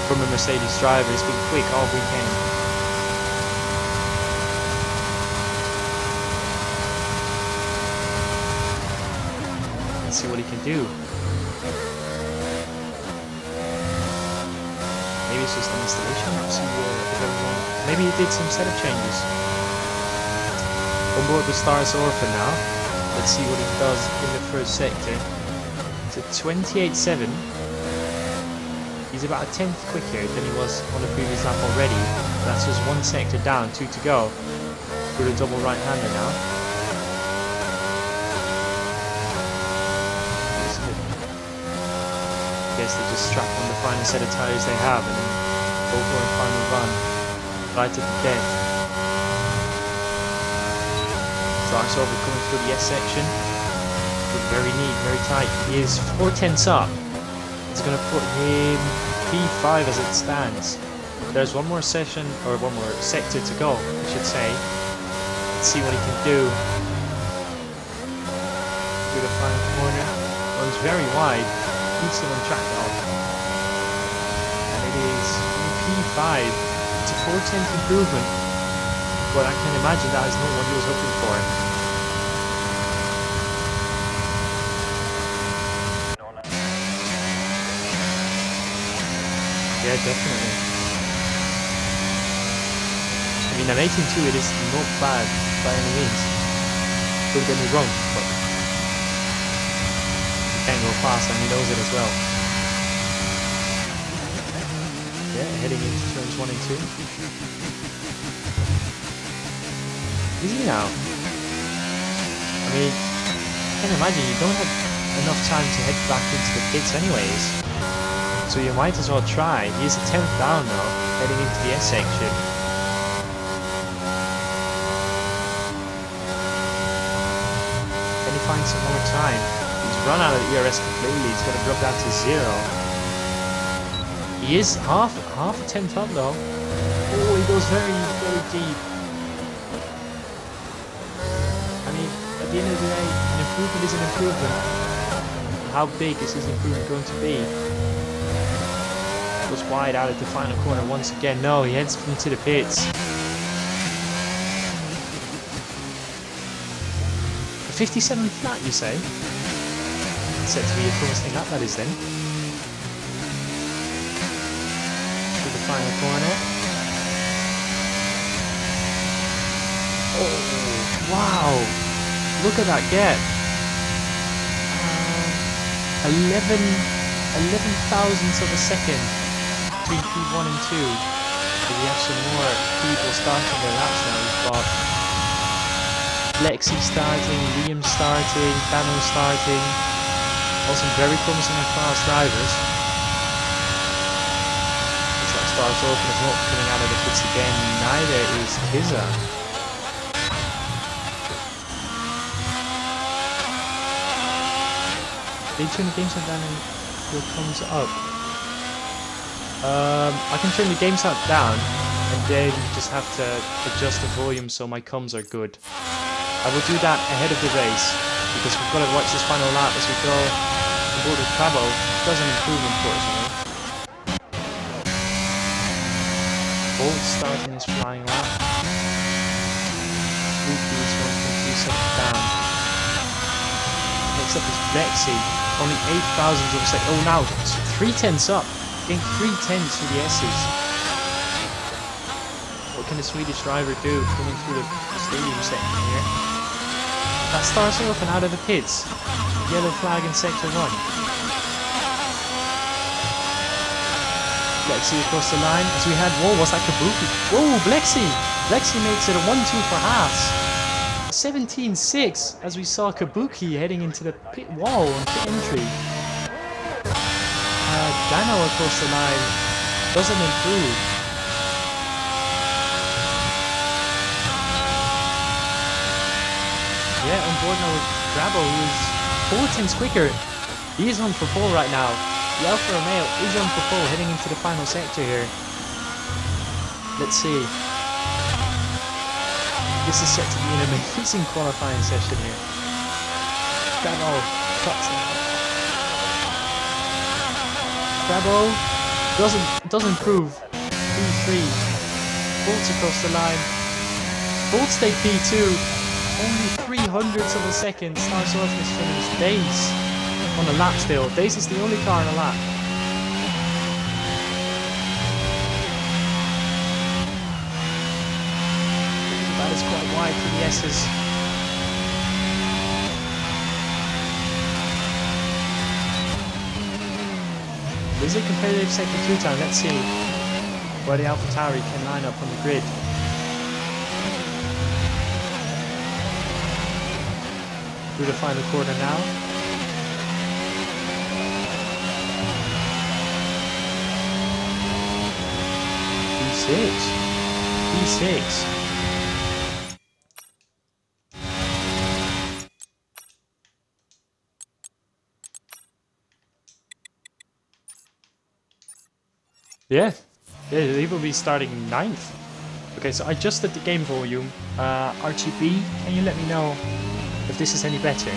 from a Mercedes driver. He's been quick all weekend. Let's see what he can do. Maybe it's just an installation. Let's see maybe he did some setup changes. On board with Stars Orphan now. Let's see what he does in the first sector. It's a 28.7. He's about a tenth quicker than he was on the previous lap already. That's just one sector down, 2 to go. For the double right-hander now. I guess they just strap on the final set of tyres they have and then go for a final run. Right at the death. Starts over coming through the S section. But very neat, very tight. He is 4 tenths up. It's going to put him P5 as it stands. There's one more session, or one more sector to go, I should say. Let's see what he can do. Through the final corner. Runs very wide. Keeps him on track though. And it is P5. It's a 4 tenth improvement. But I can imagine that is not what he was hoping for. Yeah, definitely. I mean, an 18.2 it is not bad by any means. Don't get me wrong, but he can go fast and he knows it as well. Yeah, heading into turns 1 and 2. Is he now? I mean, I can imagine you don't have enough time to head back into the pits anyways. So you might as well try. He's a 10th down now, heading into the S section. Can he find some more time? He's run out of the ERS completely. He's going to drop down to 0. He is half a 10th up though. Oh, he goes very, very deep. At the end of the day, an improvement is an improvement. How big is this improvement going to be? Goes wide out at the final corner once again. No, he heads into the pits. A 57 flat, you say? Set to be a promising lap, that is then. Through the final corner. Wow! Look at that gap. 11 thousandths of a second between P1 and 2. But we have some more people starting their laps now. We've got Lexi starting, Liam starting, Dano starting. All some very promising and fast drivers. Looks like Stars Open is not coming out of the pits again. Neither is Kiza. They turn the game sound down and your comes up. I can turn the game sound down and then just have to adjust the volume so my comms are good. I will do that ahead of the race because we've got to watch this final lap as we go on board with Crabo. Doesn't improve, unfortunately. Bolt starting his flying lap. Luke is 1.2 seconds down. Next up is Betsy. Only 8 thousandths of a second. Oh, now 3/10 up. Getting 3/10 through the S's. What can the Swedish driver do coming through the stadium section here? That starts off and out of the pits. Yellow flag in sector 1. Lexi across the line as we had. Whoa, what's that Kabuki? Whoa, Lexi! Lexi makes it a 1-2 for Haas. 17.6 as we saw Kabuki heading into the pit wall on pit entry. Dano across the line doesn't improve. Yeah, on board now with Brabo, who is 4 tenths quicker. He is on for pole right now. The Alfa Romeo is on for pole heading into the final sector here. Let's see. This is set to be an amazing qualifying session here. Brabo cuts it. Brabo doesn't prove. P3. Bolts across the line. Bolt stay P2. Only 300ths of a second starts off this finish. Days on a lap still. Days is the only car on a lap. That is quite wide for the S's. This is a competitive sector 2 time. Let's see where the AlphaTauri can line up on the grid. Through the final corner now. P6. Yeah, he will be starting 9th. Okay, so I adjusted the game volume. RGB, can you let me know if this is any better?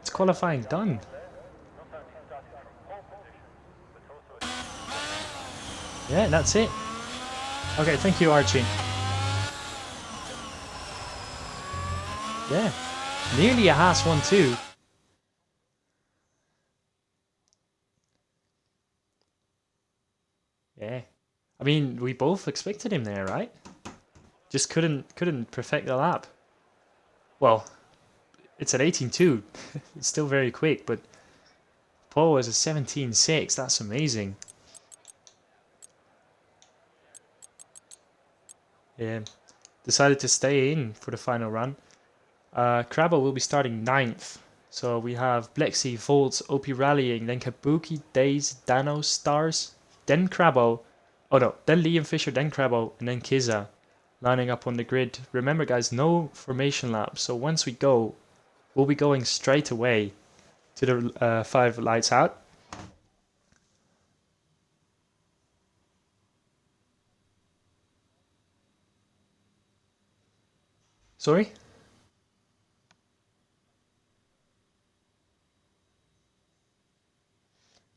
It's qualifying done. Yeah, that's it. Okay, thank you, Archie. Yeah, nearly a Haas 1-2. Yeah, I mean, we both expected him there, right? Just couldn't perfect the lap. Well, it's an 18.2. It's still very quick, but Paul is a 17.6. That's amazing. Yeah, decided to stay in for the final run. Crabble will be starting 9th. So we have Blexy, Volts, OP Rallying, then Kabuki, Days, Dano, Stars, then Crabble. Oh no, then Liam Fisher, then Crabble, and then Kiza lining up on the grid. Remember guys, no formation lap. So once we go, we'll be going straight away to the 5 lights out. Sorry?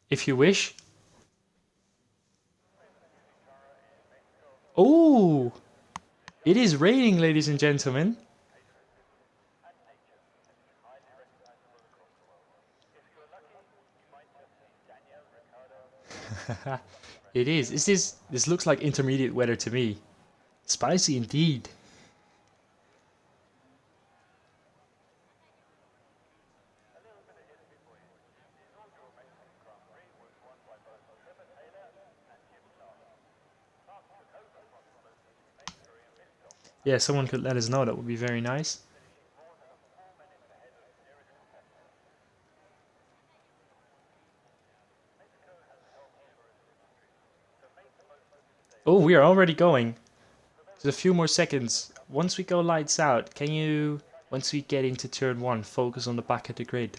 If you wish. Oh! It is raining, ladies and gentlemen. It is. This looks like intermediate weather to me. Spicy indeed. Yeah, someone could let us know. That would be very nice. Oh, we are already going. There's a few more seconds. Once we go lights out, can you, once we get into turn 1, focus on the back of the grid?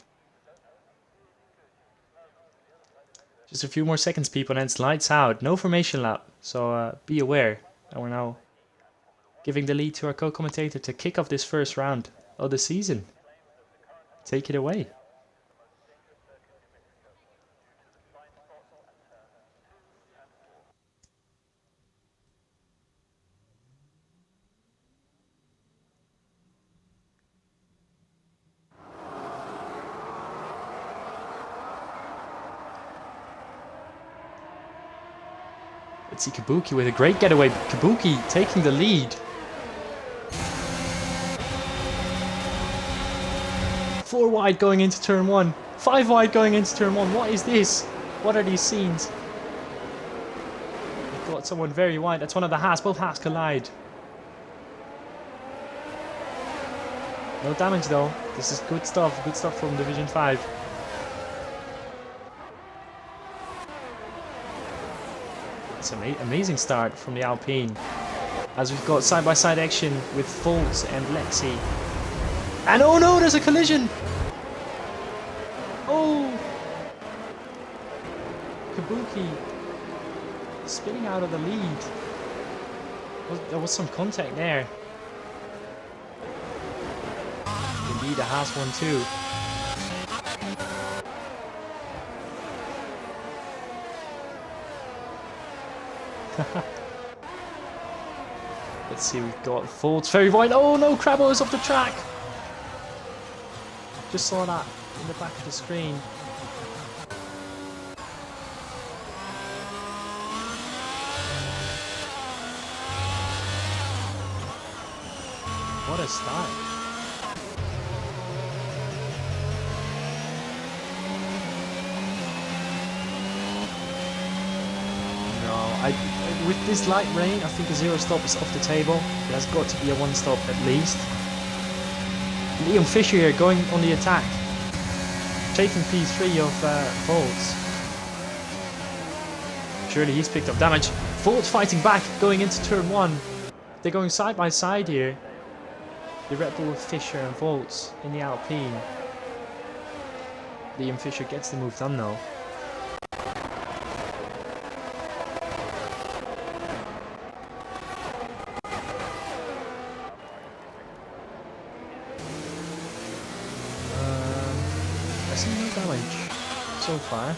Just a few more seconds, people, and it's lights out. No formation lap, so be aware. And we're now giving the lead to our co-commentator to kick off this first round of the season. Take it away. Let's see Kabuki with a great getaway. Kabuki taking the lead. 4 wide going into turn 1. 5 wide going into turn 1. What is this? What are these scenes? We've got someone very wide. That's one of the Haas. Both Haas collide. No damage though. This is good stuff. Good stuff from Division 5. It's an amazing start from the Alpine. As we've got side-by-side action with Foltz and Lexi. And oh no, there's a collision! Oh! Kabuki spinning out of the lead. There was some contact there. Indeed, a Haas one too. Let's see, we've got Foltz very wide. Oh no, Crabbo is off the track! Just saw that in the back of the screen. What a start. With this light rain, I think a 0 stop is off the table. It has got to be a 1 stop at least. Liam Fisher here going on the attack. Taking P3 of Foltz. Surely he's picked up damage. Foltz fighting back, going into turn 1. They're going side by side here. The Red Bull with Fisher and Foltz in the Alpine. Liam Fisher gets the move done though. So far.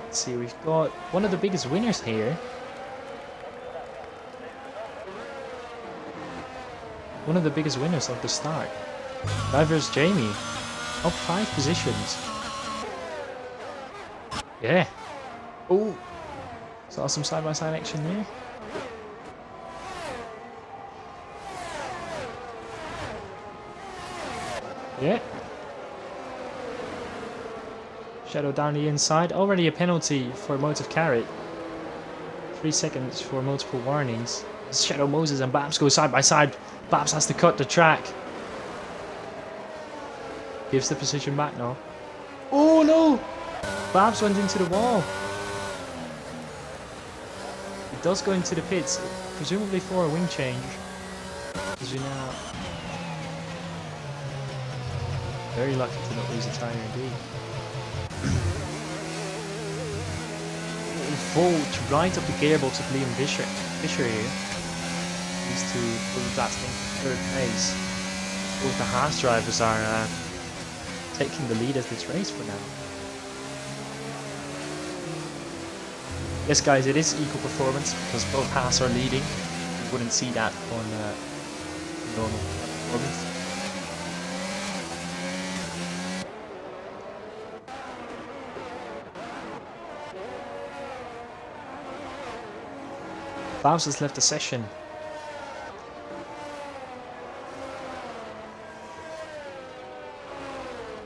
Let's see, we've got one of the biggest winners here. One of the biggest winners of the start. Divers Jamie. Up 5 positions. Yeah. Oh. Saw some side-by-side action there. Yeah. Shadow down the inside. Already a penalty for motive carrot. 3 seconds for multiple warnings. Shadow Moses and Babs go side by side. Babs has to cut the track. Gives the position back now. Oh no! Babs went into the wall. It does go into the pits, presumably for a wing change. As you know. Very lucky to not lose a tyre indeed. Volt right up the gearbox of Liam Fisher here. These two will that's in third place. Both the Haas drivers are taking the lead of this race for now. Yes guys, it is equal performance because both Haas are leading. You wouldn't see that on normal performance. Babs has left the session.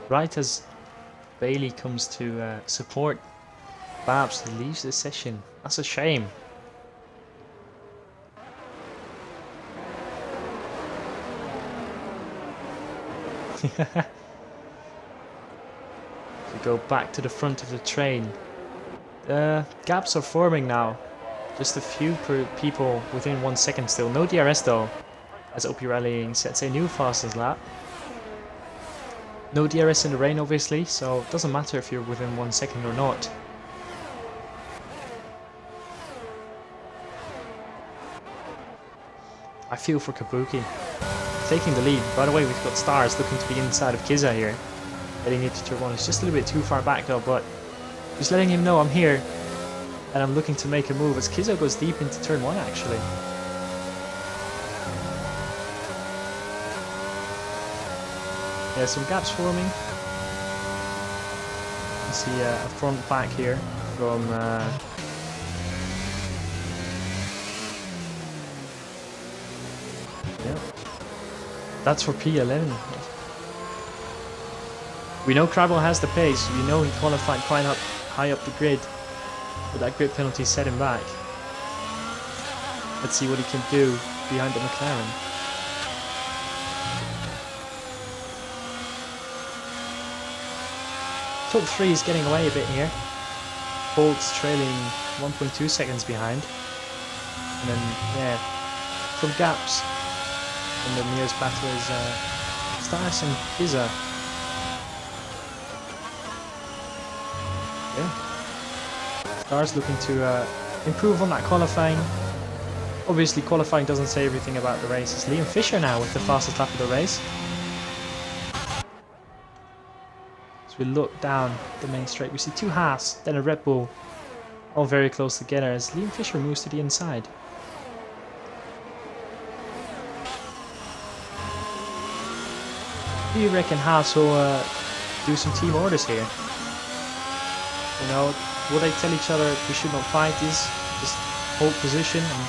Right as Bailey comes to support Babs, he leaves the session. That's a shame. We go back to the front of the train. Gaps are forming now. Just a few people within 1 second still. No DRS though, as OP Rallying sets a new fastest lap. No DRS in the rain obviously, so it doesn't matter if you're within 1 second or not. I feel for Kabuki. Taking the lead. By the way, we've got Stars looking to be inside of Kiza here. Heading into turn 1. It's just a little bit too far back though, but just letting him know I'm here. And I'm looking to make a move as Kizo goes deep into turn 1 actually. Yeah, some gaps forming. You see a front back here from yeah. That's for P11. We know Crabble has the pace. We know he qualified quite high up the grid. But that grid penalty set him back. Let's see what he can do behind the McLaren. Top 3 is getting away a bit here. Bolt's trailing 1.2 seconds behind. And then, yeah, some gaps. And the nearest battle is Stas and Kiza. Yeah. Stars looking to improve on that qualifying. Obviously qualifying doesn't say everything about the race. It's Liam Fisher now with the fastest lap of the race. As we look down the main straight, we see 2 Haas, then a Red Bull, all very close together as Liam Fisher moves to the inside. Do you reckon Haas will do some team orders here? You know, will they tell each other we should not fight this, just hold position and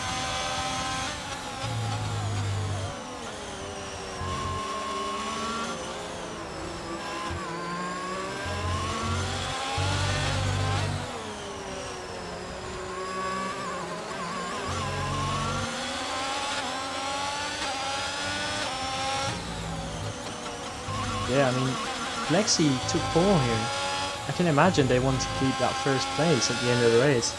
yeah, I mean, Lexi took pole here. I can imagine they want to keep that first place at the end of the race.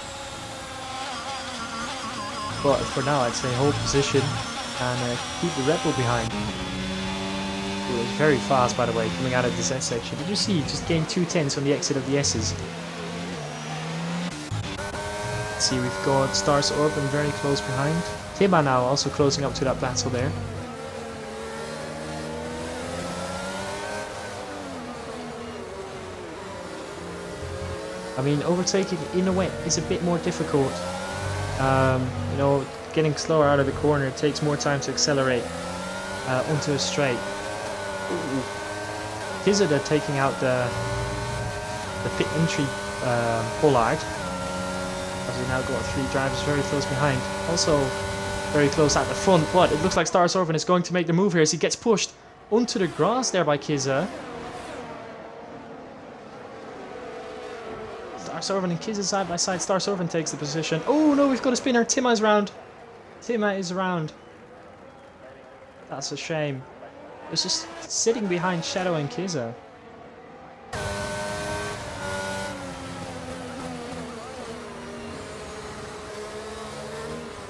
But for now, I'd say hold position and keep the Red Bull behind. It was very fast, by the way, coming out of this S section. Did you see? Just gained 2/10 on the exit of the S's. Let's see, we've got Stars Orban very close behind. Tiba now also closing up to that battle there. I mean, overtaking in a way is a bit more difficult. You know, getting slower out of the corner takes more time to accelerate onto a straight. Kizada taking out the pit entry bollard. As we now got 3 drivers very close behind. Also very close at the front, but it looks like Star Sorvin is going to make the move here as he gets pushed onto the grass there by Kiza. Star Sorvin and Kiza side by side. Star Sorvin takes the position. Oh no, we've got a spinner. Tima is round. Tima is around. That's a shame. It's just sitting behind Shadow and Kiza.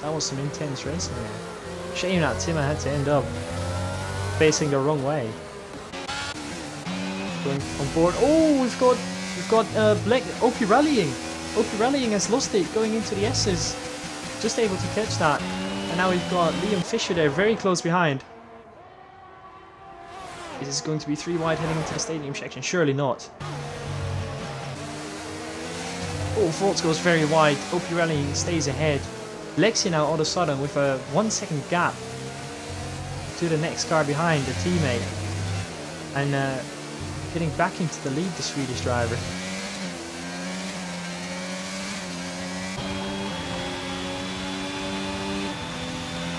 That was some intense racing there. Shame that Tima had to end up facing the wrong way. Going on board. Oh, we've got Black OP Rallying. OP Rallying has lost it going into the S's. Just able to catch that. And now we've got Liam Fisher there very close behind. Is this going to be 3 wide heading into the stadium section? Surely not. Oh, Volts goes very wide. OP Rallying stays ahead. Lexi now all of a sudden with a 1 second gap to the next car behind, the teammate. And getting back into the lead, the Swedish driver.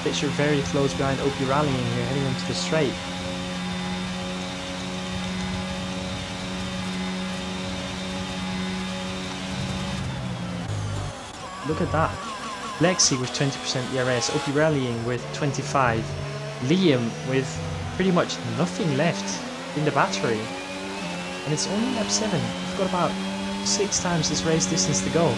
Fisher very close behind Opie rallying here, heading into the straight. Look at that. Lexi with 20% ERS, Opie rallying with 25, Liam with pretty much nothing left in the battery. And it's only lap 7. We've got about 6 times this race distance to go.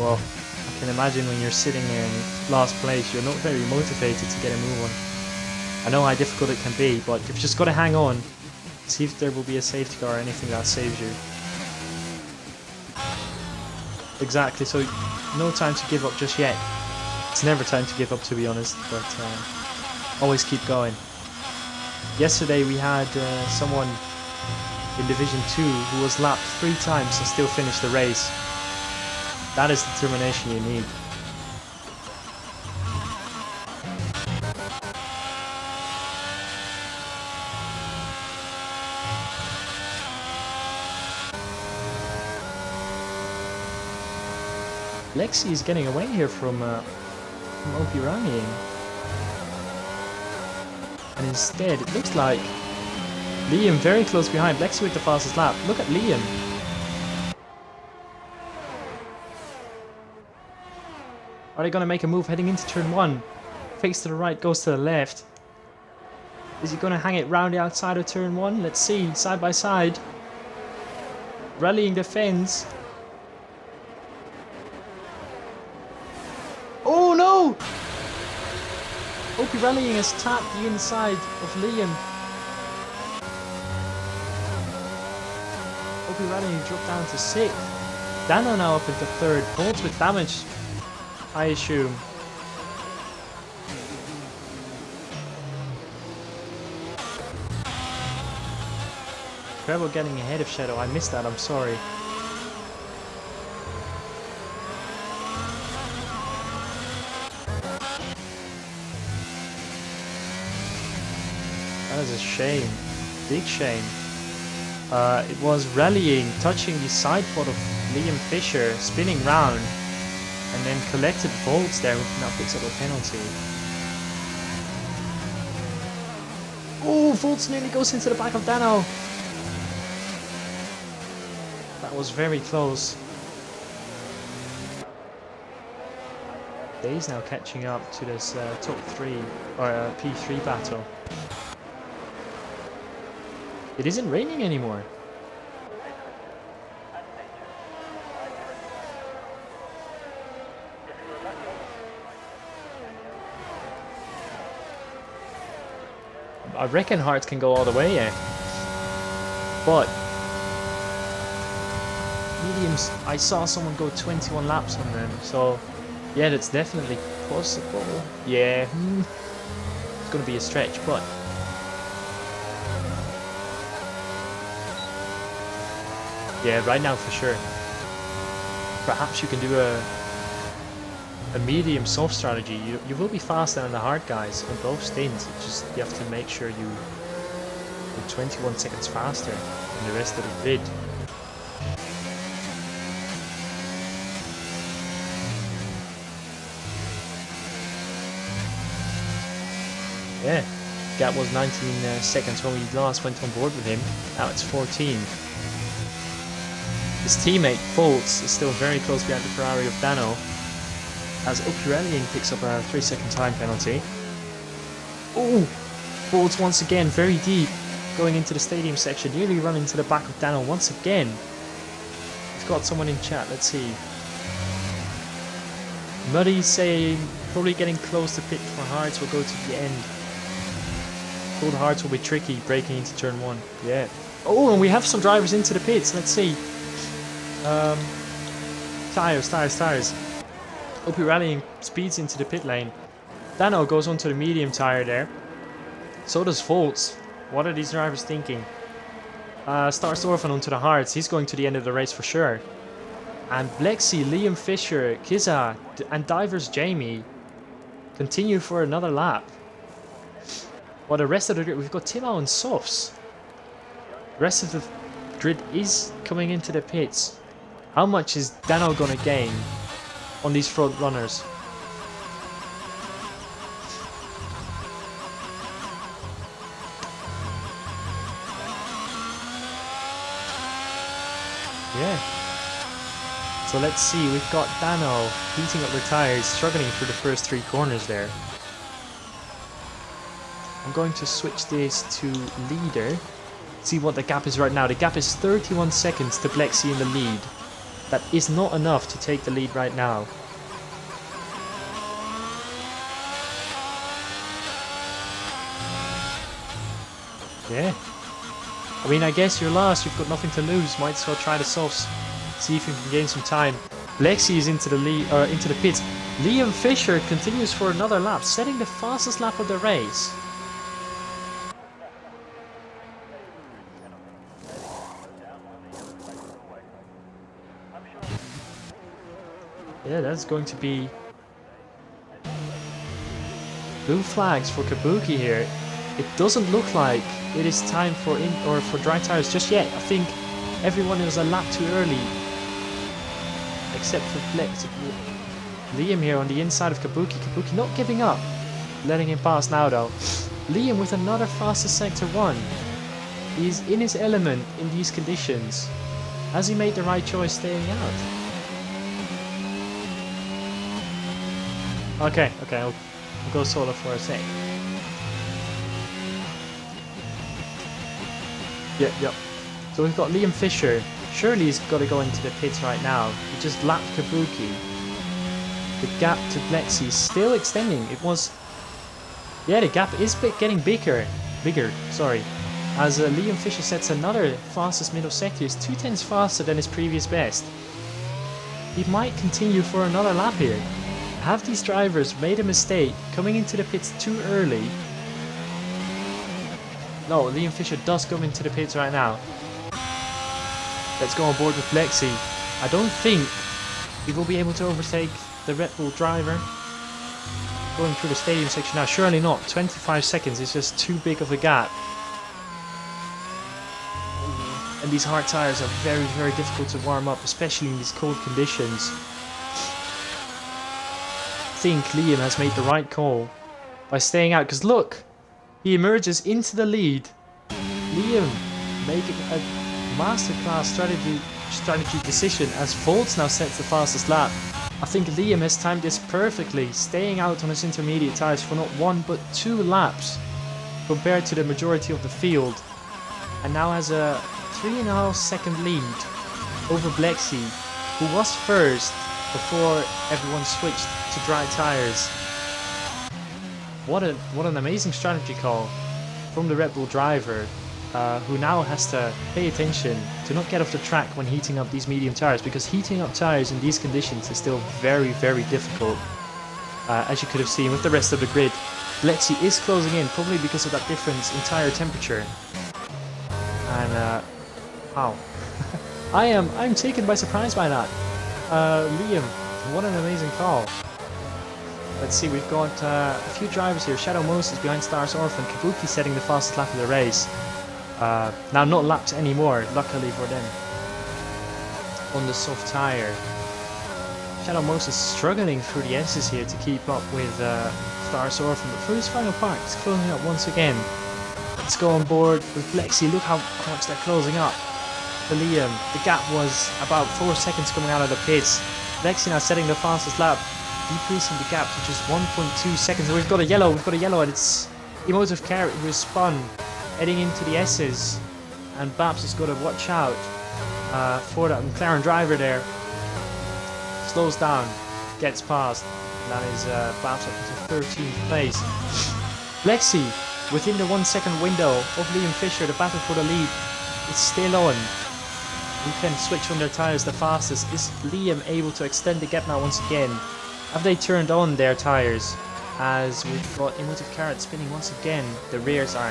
Well, I can imagine when you're sitting in last place, you're not very motivated to get a move on. I know how difficult it can be, but you've just got to hang on. See if there will be a safety car or anything that saves you. Exactly, so no time to give up just yet. It's never time to give up, to be honest, but always keep going. Yesterday we had someone in Division 2 who was lapped 3 times and still finished the race. That is determination you need. Lexi is getting away here from Opie rallying. And instead, it looks like Liam very close behind. Lexi with the fastest lap. Look at Liam. Are they going to make a move heading into turn 1? Fakes to the right, goes to the left. Is he going to hang it round the outside of turn 1? Let's see. Side by side. Rallying the fence. Oh no! Opie rallying has tapped the inside of Liam. Opie rallying dropped down to 6th. Dano now up into 3rd. Bolts with damage, I assume. Treble getting ahead of Shadow. I missed that, I'm sorry. That is a shame. Big shame. It was rallying, touching the side pod of Liam Fisher, spinning round, and then collected volts there, which now picks up a penalty. Oh, Volts nearly goes into the back of Dano. That was very close. Dave's now catching up to this top 3, or P3 battle. It isn't raining anymore. I reckon Hearts can go all the way, yeah. But mediums, I saw someone go 21 laps on them, so yeah, that's definitely possible. Yeah, it's gonna be a stretch, but yeah, right now for sure. Perhaps you can do a medium soft strategy. You will be faster than the hard guys on both stints. It's just you have to make sure you're 21 seconds faster than the rest of the grid. Yeah, gap was 19 seconds when we last went on board with him. Now it's 14. His teammate, Foltz, is still very close behind the Ferrari of Dano, as Opirellian picks up a 3-second time penalty. Oh! Foltz once again very deep, going into the stadium section, nearly running to the back of Dano once again. We've got someone in chat, let's see. Muddy's saying, probably getting close to pit for Hearts will go to the end. Cold Hearts will be tricky breaking into turn 1. Yeah. Oh, and we have some drivers into the pits, let's see. Tires. Opie rallying speeds into the pit lane. Dano goes onto the medium tire there. So does Foltz. What are these drivers thinking? Starts Orphan onto the Hearts. He's going to the end of the race for sure. And Blexi, Liam Fisher, Kiza, and Divers Jamie continue for another lap. While the rest of the grid, we've got Timo and Softs. The rest of the grid is coming into the pits. How much is Dano gonna gain on these front runners? Yeah. So let's see, we've got Dano heating up their tires, struggling through the first 3 corners there. I'm going to switch this to leader. See what the gap is right now. The gap is 31 seconds to Blexy in the lead. That is not enough to take the lead right now. Yeah. I mean, I guess you're last. You've got nothing to lose. Might as well try the softs. See if you can gain some time. Blexy is into the pits. Liam Fisher continues for another lap, setting the fastest lap of the race. Yeah, that's going to be blue flags for Kabuki here. It doesn't look like it is time for dry tires just yet. I think everyone is a lap too early, except for Liam here on the inside of Kabuki. Kabuki not giving up, letting him pass now though. Liam with another fastest sector 1. He's in his element in these conditions. Has he made the right choice staying out? Okay, I'll go solo for a sec. Yep. So we've got Liam Fisher. Surely he's got to go into the pits right now. He just lapped Kabuki. The gap to Blexy is still extending. It was... Yeah, the gap is getting bigger, sorry. As Liam Fisher sets another fastest middle sector. He's 2/10 faster than his previous best. He might continue for another lap here. Have these drivers made a mistake coming into the pits too early? No, Liam Fisher does come into the pits right now. Let's go on board with Blexy. I don't think he will be able to overtake the Red Bull driver. Going through the stadium section now, surely not. 25 seconds is just too big of a gap. And these hard tires are very, very difficult to warm up, especially in these cold conditions. I think Liam has made the right call by staying out, because look, he emerges into the lead. Liam making a masterclass strategy decision as Volts now sets the fastest lap. I think Liam has timed this perfectly, staying out on his intermediate tires for not 1 but 2 laps compared to the majority of the field, and now has a 3.5 second lead over Blexy, who was first before everyone switched to dry tires. What an amazing strategy call from the Red Bull driver, who now has to pay attention to not get off the track when heating up these medium tires, because heating up tires in these conditions is still very, very difficult. As you could have seen with the rest of the grid, Blexy is closing in, probably because of that difference in tire temperature. And wow, I'm taken by surprise by that. Liam, what an amazing call. Let's see, we've got a few drivers here. Shadow Moses behind Stars Orphan. Kabuki setting the fastest lap of the race. Now not lapped anymore, luckily for them, on the soft tire. Shadow Moses struggling through the S's here to keep up with Stars Orphan, but for his final part, he's closing up once again. Let's go on board with Blexy. Look how much they're closing up. For Liam, the gap was about 4 seconds coming out of the pits. Blexy now setting the fastest lap, decreasing the gap to just 1.2 seconds. And we've got a yellow, and it's Emotive Carrot who is spun, heading into the S's. And Babs has got to watch out for that McLaren driver there. Slows down, gets past, and that is Babs up into 13th place. Blexy, within the 1 second window of Liam Fisher, the battle for the lead is still on. Who can switch on their tires the fastest? Is Liam able to extend the gap now once again? Have they turned on their tires? As we've got Emotive Carrot spinning once again, the rears are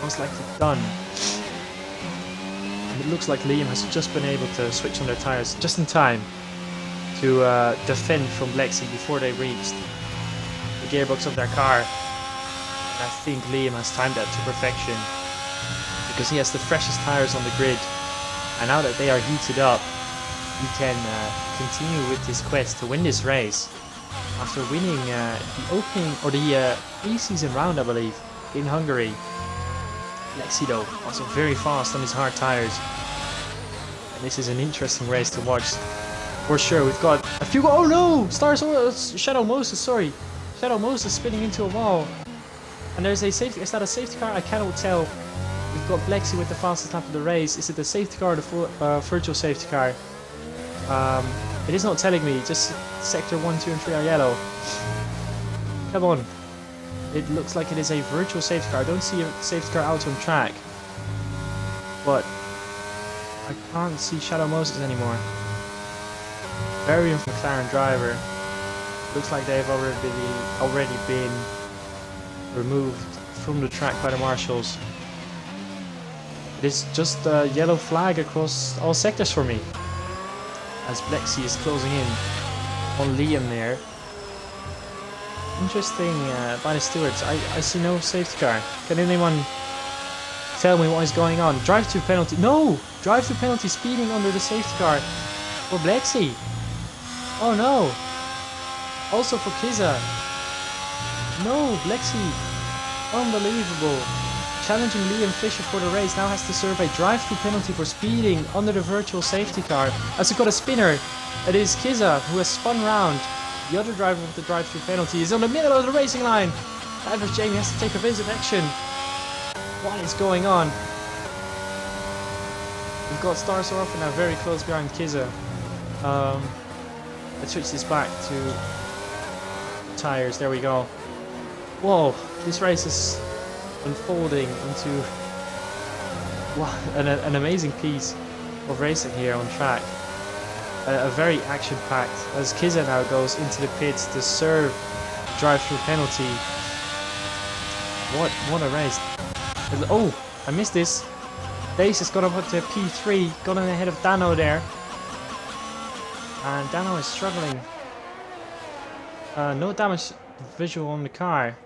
most likely done. And it looks like Liam has just been able to switch on their tires just in time to defend from Blexy before they reached the gearbox of their car. And I think Liam has timed that to perfection, because he has the freshest tires on the grid. And now that they are heated up, we can continue with this quest to win this race. After winning the opening, or the pre-season round, I believe, in Hungary. Lexi though, also very fast on his hard tires. And this is an interesting race to watch. For sure, we've got a few. Oh no! Shadow Moses, sorry. Shadow Moses spinning into a wall. And there's a safety. Is that a safety car? I cannot tell. We've got Lexi with the fastest lap of the race. Is it the safety car or the virtual safety car? It is not telling me. Just sector 1, 2, and 3 are yellow. Come on. It looks like it is a virtual safety car. I don't see a safety car out on track. But I can't see Shadow Moses anymore. Variant McLaren driver. Looks like they've already been removed from the track by the marshals. It is just a yellow flag across all sectors for me. As Lexi is closing in on Liam there. Interesting by the stewards. I see no safety car. Can anyone tell me what is going on? Drive-through penalty. No! Drive-through penalty speeding under the safety car for Lexi. Oh no! Also for Kiza. No, Lexi. Unbelievable. Challenging Liam Fisher for the race now has to serve a drive-through penalty for speeding under the virtual safety car. As we got a spinner. It is Kiza who has spun round. The other driver with the drive-through penalty is on the middle of the racing line. Driver Jamie has to take offensive action. What is going on? We've got Star Surfer now very close behind Kiza. Let's switch this back to tires. There we go. Whoa, this race is unfolding into an amazing piece of racing here on track. A very action-packed, as Kiza now goes into the pits to serve drive-through penalty. What a race. Oh, I missed this. Dace has got up to P3, got in ahead of Dano there. And Dano is struggling. No damage visual on the car.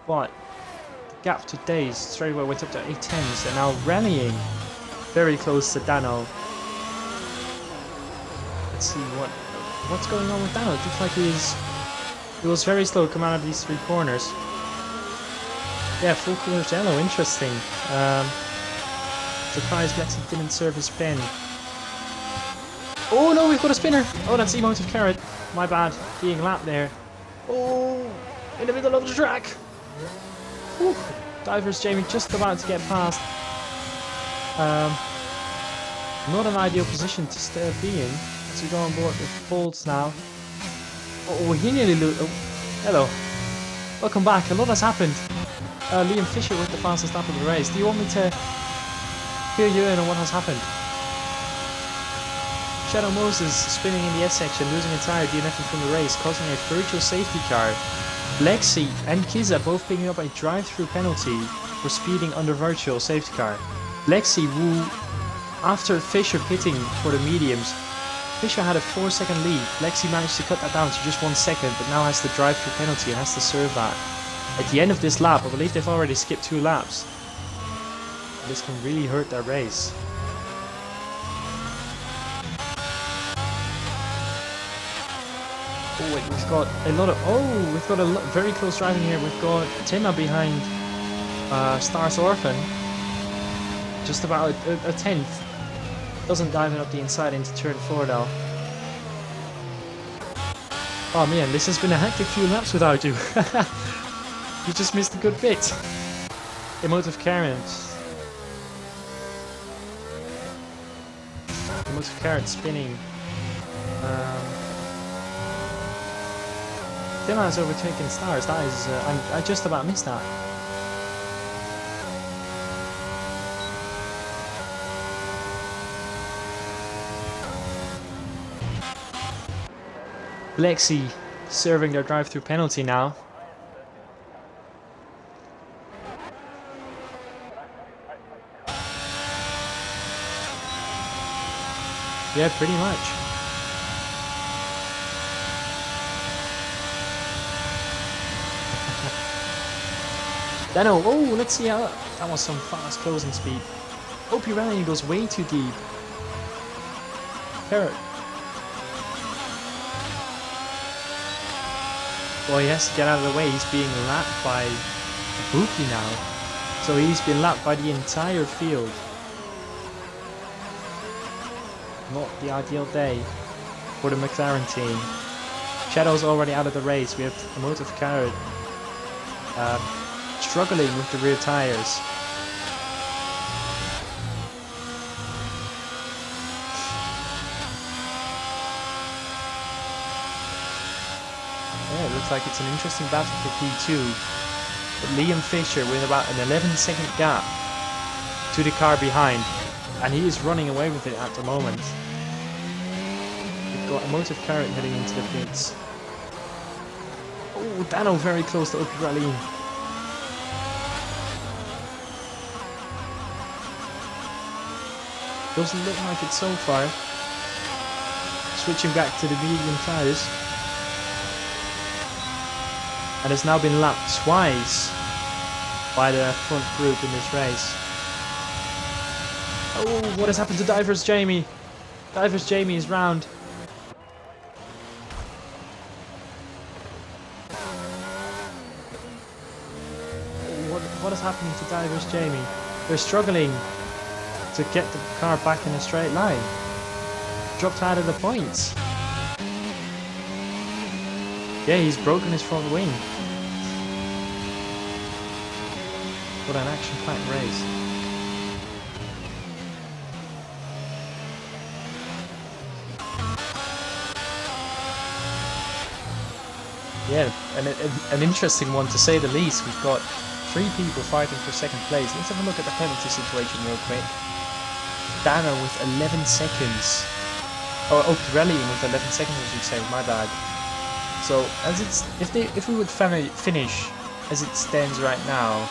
But the gap to Dace straight away went up to 8/10s and now rallying very close to Dano. Let's see what's going on with Dano. It looks like he was very slow coming out of these 3 corners. Yeah, full corners yellow, interesting. Surprised Lexi didn't serve his pen. Oh no, we've got a spinner! Oh, that's Emotive Carrot. My bad, being lapped there. Oh, in the middle of the track! Whew. Divers Jamie just about to get past. Not an ideal position to be in. As we go on board with Folds now. Oh, he nearly oh, hello. Welcome back. A lot has happened. Liam Fisher with the fastest lap of the race. Do you want me to fill you in on what has happened? Shadow Moses spinning in the S section, losing a tire, DNFing from the race, causing a virtual safety car. Lexi and Kiza both picking up a drive-through penalty for speeding under virtual safety car. Lexi, who after Fisher pitting for the mediums, Fisher had a 4-second lead. Lexi managed to cut that down to just 1 second, but now has the drive-through penalty and has to serve that. At the end of this lap, I believe they've already skipped 2 laps. This can really hurt their race. Oh wait, we've got a lot of... we've got a very close driving here. We've got Tima behind Stars Orphan. Just about a 10th. Doesn't dive it up the inside into turn 4 though. Oh man, this has been a hectic few laps without you. You just missed a good bit. Emotive Carrot. Emotive Carrot spinning. Dima has overtaken Stars. That is, I just about missed that. Lexi serving their drive-through penalty now. Yeah, pretty much. Dano, oh, let's see how... That was some fast closing speed. OP Rallying goes way too deep. Carrot. Well, he has to get out of the way. He's being lapped by Buki now. So he's been lapped by the entire field. Not the ideal day for the McLaren team. Shadow's already out of the race. We have Automotive Carrot struggling with the rear tires. Yeah, it looks like it's an interesting battle for P2. But Liam Fisher with about an 11-second gap to the car behind. And he is running away with it at the moment. We've got Emotive Carrot heading into the pits. Oh, Dano very close to Opie Rallying. Doesn't look like it so far. Switching back to the medium tires. And has now been lapped twice by the front group in this race. Oh, what has happened to Divers Jamie? Divers Jamie is round. What is happening to Divers Jamie? They're struggling to get the car back in a straight line. Dropped out of the points. Yeah, he's broken his front wing. What an action-packed race. Yeah, an interesting one to say the least. We've got 3 people fighting for second place. Let's have a look at the penalty situation real quick. Dano with 11 seconds. Oh, Pirelli with 11 seconds, I should say. My bad. So as if we would finish as it stands right now,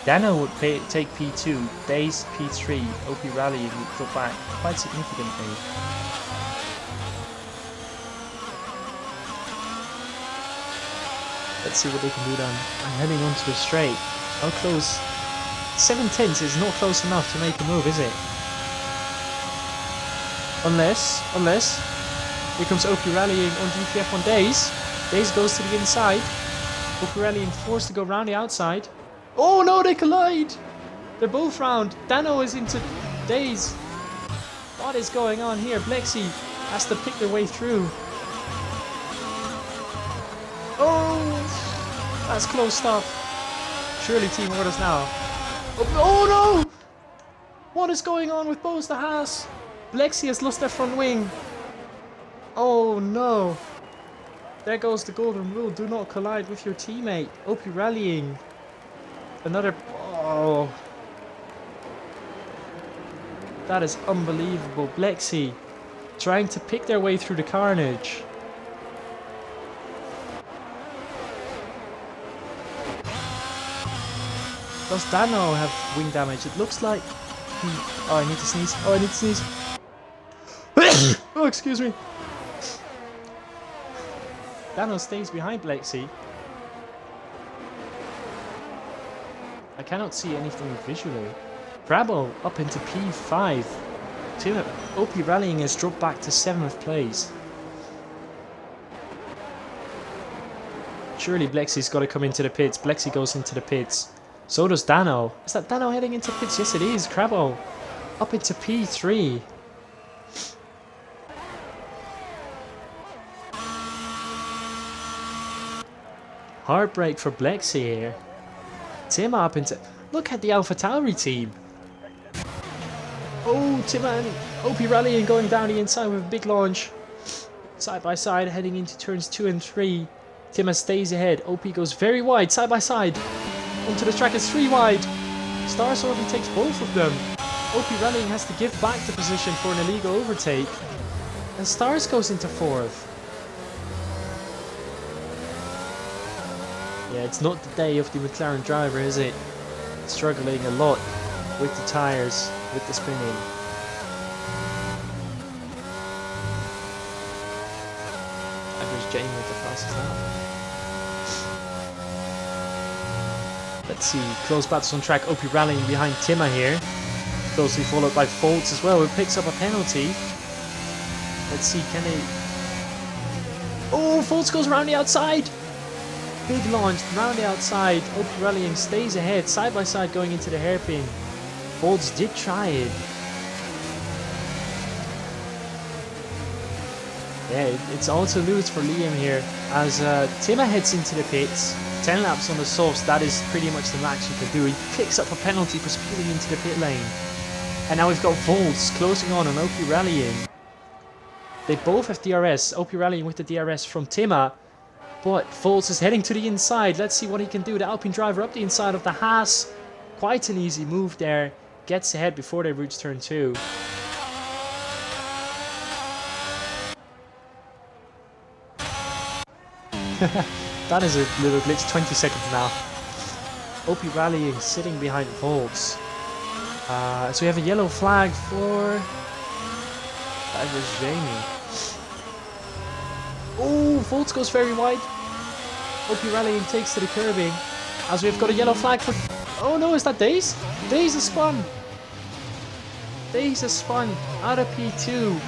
Dano would take P2, Days P3, OP Rally would go back quite significantly. Let's see what they can do then. I'm heading onto the straight. How close? 7/10 is not close enough to make a move, is it? Unless here comes OP Rallying on GTF1 Days. Days goes to the inside. OP Rallying forced to go round the outside. Oh no, they collide! They're both round. Dano is into Days. What is going on here? Blexy has to pick their way through. Oh, that's close stuff. Surely team orders now. Oh no! What is going on with Bose the Haas? Blexy has lost their front wing. Oh no. There goes the golden rule. Do not collide with your teammate. OP Rallying. Another... Oh. That is unbelievable. Blexy trying to pick their way through the carnage. Does Dano have wing damage? It looks like he... Oh, I need to sneeze. Oh, I need to sneeze. Oh, excuse me. Dano stays behind Blexy. I cannot see anything visually. Brabo up into P5. OP Rallying has dropped back to 7th place. Surely Blexy's got to come into the pits. Blexy goes into the pits. So does Dano. Is that Dano heading into pits? Yes, it is. Crabbo up into P3. Heartbreak for Blexy here. Tim up into... Look at the AlphaTauri team. Oh, Tim and OP Rallying going down the inside with a big launch. Side by side heading into turns 2 and 3. Tima stays ahead. OP goes very wide, side by side. Onto the track is 3 wide. Stars overtakes both of them. OP Rallying has to give back the position for an illegal overtake. And Stars goes into 4th. Yeah, it's not the day of the McLaren driver, is it? Struggling a lot with the tyres, with the spinning. Average Jamie with the fastest lap. Let's see, close battles on track. OP Rallying behind Tima here. Closely followed by Foltz as well, who picks up a penalty. Let's see, can they... Oh, Fultz goes around the outside! Big launch round the outside. OP Rallying stays ahead, side by side going into the hairpin. Fultz did try it. Yeah, it's all to lose for Liam here. As Tima heads into the pits, 10 laps on the softs, that is pretty much the max you can do. He picks up a penalty for speeding into the pit lane. And now we've got Fultz closing on OP Rallying. They both have DRS, OP Rallying with the DRS from Tima. But Fultz is heading to the inside. Let's see what he can do. The Alpine driver up the inside of the Haas. Quite an easy move there. Gets ahead before they reach turn 2. That is a little glitch. 20 seconds now. OP Rallying sitting behind Fultz. So we have a yellow flag for... That was Jamie. Oh, Fultz goes very wide. OP Rallying takes to the curbing. As we've got a yellow flag for... Oh no, is that Days? Days has spun. Days has spun out of P2.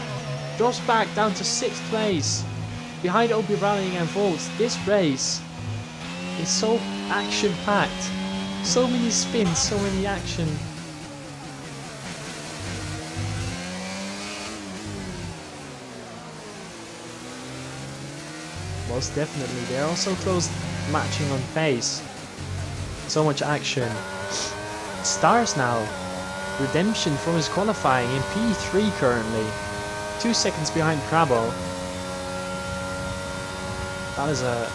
Drops back down to 6th place. Behind OP Rallying and Fultz. This race is so action-packed. So many spins, so many action. Most definitely. They're also close matching on pace. So much action. Stars now. Redemption from his qualifying in P3 currently. 2 seconds behind Crabbo. That is a...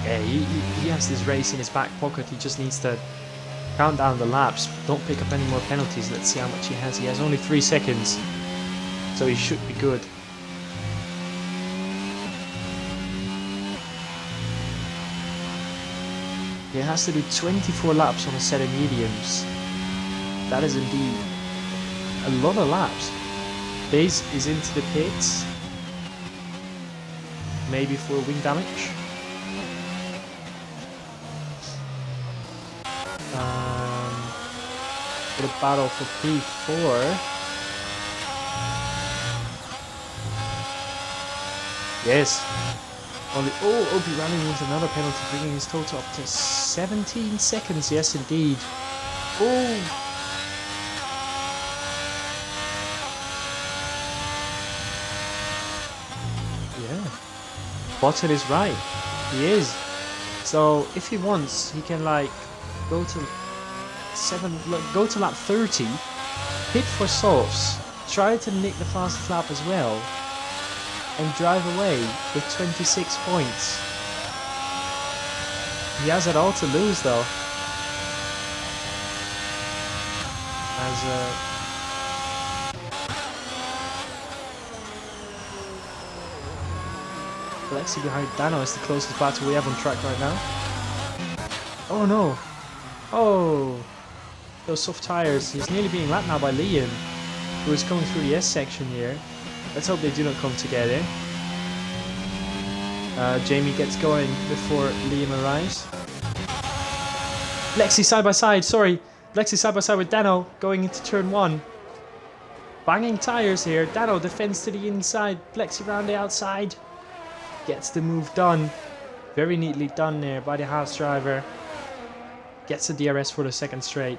Yeah, he has this race in his back pocket. He just needs to count down the laps. Don't pick up any more penalties. Let's see how much he has. He has only 3 seconds. So he should be good. He has to do 24 laps on a set of mediums. That is indeed a lot of laps. Base is into the pits. Maybe for wing damage. For the battle for P4. Yes. Only, OP Rallying with another penalty, bringing his total up to 17 seconds. Yes, indeed. Oh. Yeah. Bottom is right. He is. So if he wants, he can like go to lap 30, hit for softs, try to nick the fastest lap as well. And drive away with 26 points. He has it all to lose though. As Alexi behind Dano is the closest battle we have on track right now. Oh no! Oh! Those soft tires. He's nearly being lapped now by Liam, who is coming through the S section here. Let's hope they do not come together. Jamie gets going before Liam arrives. Lexi side by side, sorry. Lexi side by side with Dano going into turn 1. Banging tires here. Dano defends to the inside. Lexi round the outside. Gets the move done. Very neatly done there by the Haas driver. Gets a DRS for the second straight.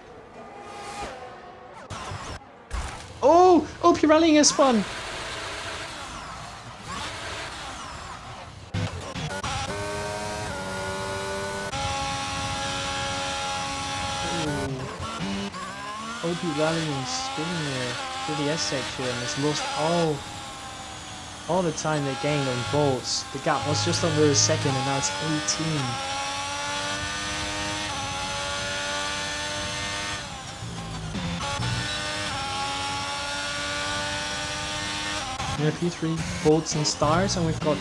Oh! OP Rallying has spun! OP Rallying spinning there through the S section and has lost all the time they gained on Fultz. The gap was just under a second and now it's 18. We're P3, Fultz and Stars, and we've got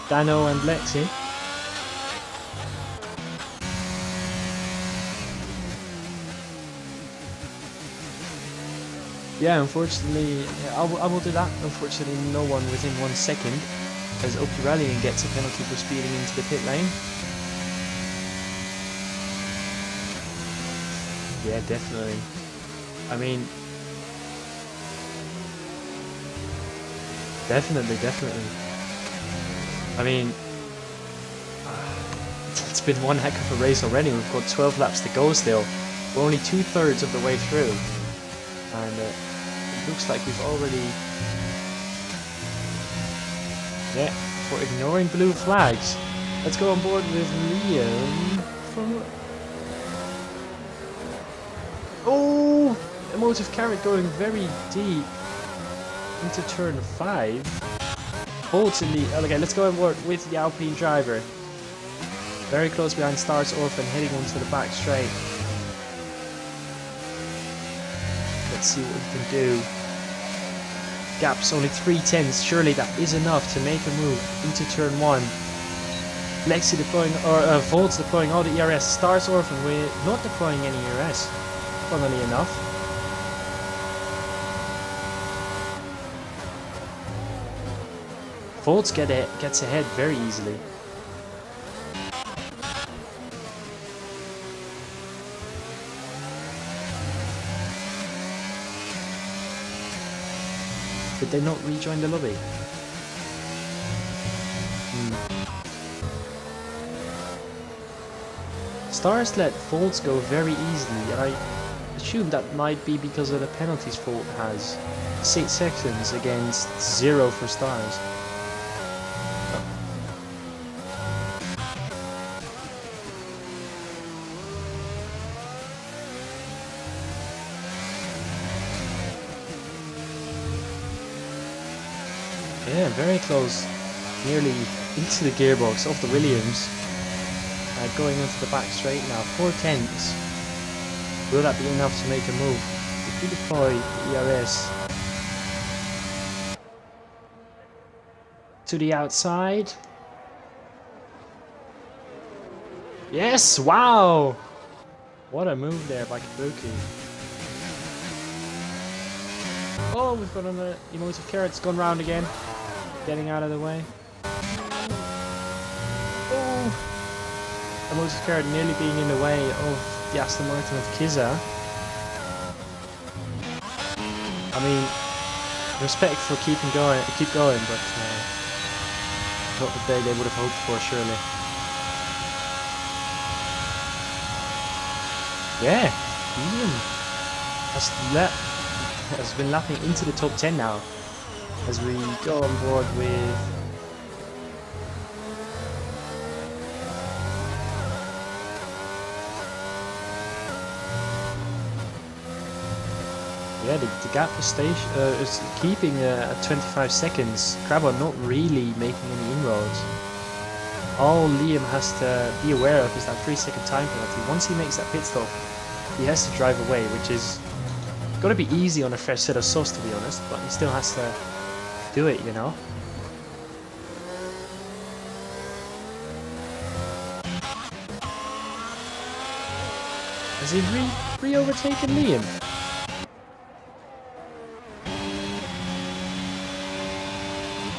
Dano and Lexi. Yeah, unfortunately, I will do that. Unfortunately, no one within 1 second, as OP Rallying gets a penalty for speeding into the pit lane. Yeah, definitely. I mean, Definitely, definitely. I mean, it's been one heck of a race already. We've got 12 laps to go still. We're only 2/3 of the way through. And it looks like we've already... Yeah, for ignoring blue flags. Let's go on board with Liam from... Oh! Emotive carrot going very deep into turn 5. Bolts in the... Okay, let's go on board with the Alpine driver. Very close behind Stars Orphan, heading onto the back straight. Let's see what we can do. Gap's only 3/10. Surely that is enough to make a move into turn 1. Lexi deploying, or Volts deploying all the ERS. Stars Orphan with not deploying any ERS. Funnily enough. Volts gets ahead very easily. Did they not rejoin the lobby? Stars let Volts go very easily, and I assume that might be because of the penalties Volt has. 6 seconds against 0 for Stars. Yeah, very close. Nearly into the gearbox of the Williams. Going into the back straight now. 4/10. Will that be enough to make a move? If we deploy the ERS to the outside. Yes! Wow! What a move there by Kabuki. Oh, we've got another emotive carrot's gone round again. Getting out of the way. Oh! Emotive carrot nearly being in the way of the Aston Martin of Kiza. I mean, respect for keep going, but not the day they would have hoped for, surely. Yeah, Liam has been lapping into the top 10 now, as we go on board with the gap is keeping at 25 seconds. Crabon not really making any inroads. All Liam has to be aware of is that 3-second time penalty. Once he makes that pit stop, he has to drive away, which is gotta be easy on a fresh set of softs, to be honest, but he still has to do it, you know. Has he re-overtaken Liam?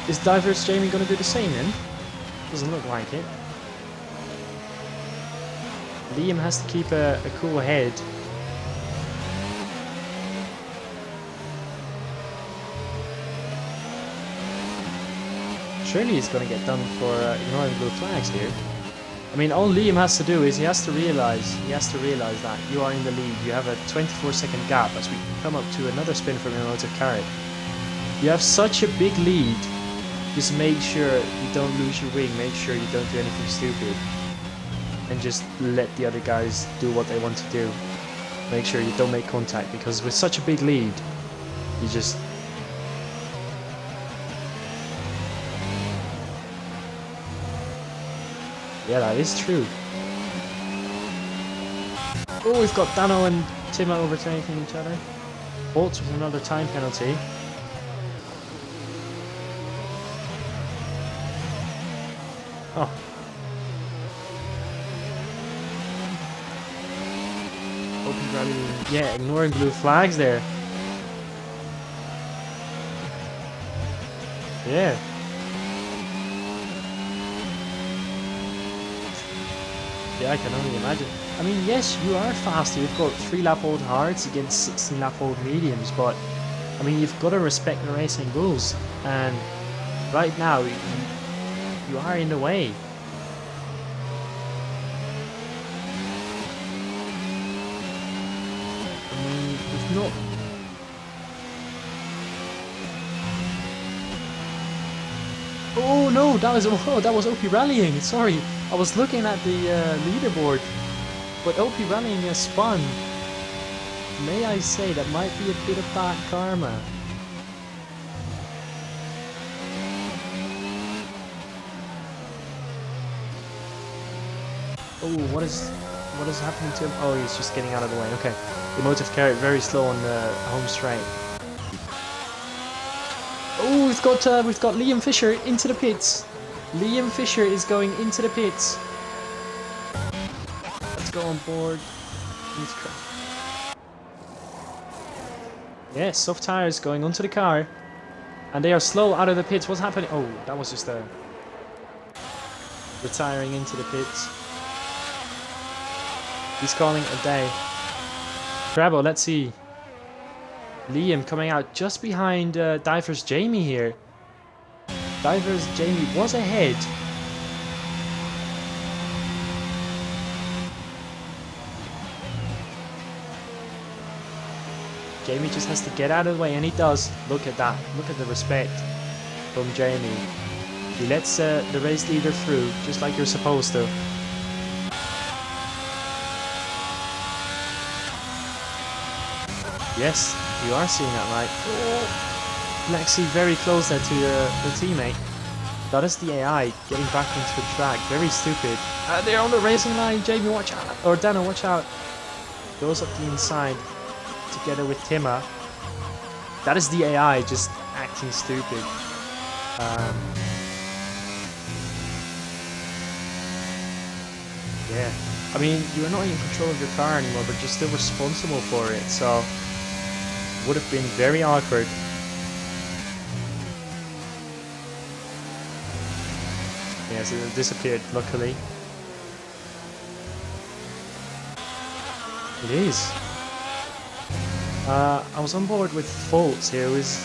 Is Diverse Jamie going to do the same then? Doesn't look like it. Liam has to keep a cool head. Surely he's going to get done for ignoring blue flags here. I mean, all Liam has to do is he has to realize that you are in the lead. You have a 24-second gap as we come up to another spin from Emotive Carrot. You have such a big lead. Just make sure you don't lose your wing, make sure you don't do anything stupid. And just let the other guys do what they want to do. Make sure you don't make contact, because with such a big lead, you just... Yeah, that is true. Oh, we've got Dano and Timo overtaking each other. Bolts with another time penalty. Oh. Open gravity. Yeah, ignoring blue flags there. Yeah. Yeah, I can only imagine. I mean, yes, you are faster. You've got 3-lap-old hards against 16-lap-old mediums, but I mean, you've got to respect the racing rules. And right now, you are in the way. I mean, it's not. Oh no, that was OP rallying. Sorry, I was looking at the leaderboard, but OP rallying has spun. May I say that might be a bit of bad karma. Oh, what is happening to him? Oh, he's just getting out of the way. Okay, emotive carry very slow on the home straight. Oh, we've got Liam Fisher into the pits. Liam Fisher is going into the pits. Let's go on board. Yes, soft tires going onto the car, and they are slow out of the pits. What's happening? Oh, that was just a retiring into the pits. He's calling it a day. Crabbo, let's see. Liam coming out just behind Divers Jamie here. Divers Jamie was ahead. Jamie just has to get out of the way, and he does. Look at that. Look at the respect from Jamie. He lets the race leader through, just like you're supposed to. Yes, you are seeing that right. Oh. Lexi very close there to your teammate. That is the AI getting back into the track. Very stupid. They're on the racing line. Jamie, watch out. Or Dano, watch out. Goes up the inside together with Timmer. That is the AI just acting stupid. Yeah. I mean, you're not in control of your car anymore, but you're still responsible for it. So, would have been very awkward. Yes, it disappeared, luckily. It is. I was on board with Foltz here, who is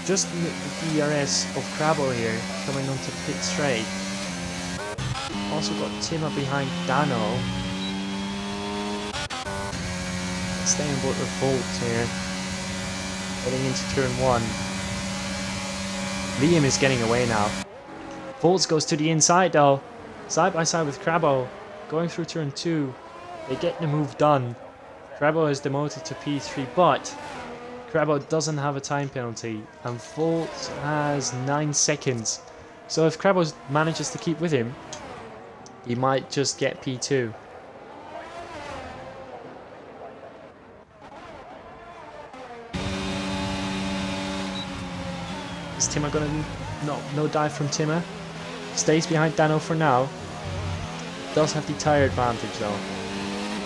just the DRS of Crabbo here, coming onto pit straight. Also got Timmer behind Dano. Staying on board with Foltz here. Heading into turn 1. Liam is getting away now. Foltz goes to the inside though. Side by side with Crabbo. Going through turn 2. They get the move done. Crabbo is demoted to P3, but Crabbo doesn't have a time penalty. And Foltz has 9 seconds. So if Crabbo manages to keep with him, he might just get P2. Is Timmer gonna... No dive from Timmer. Stays behind Dano for now. Does have the tyre advantage though.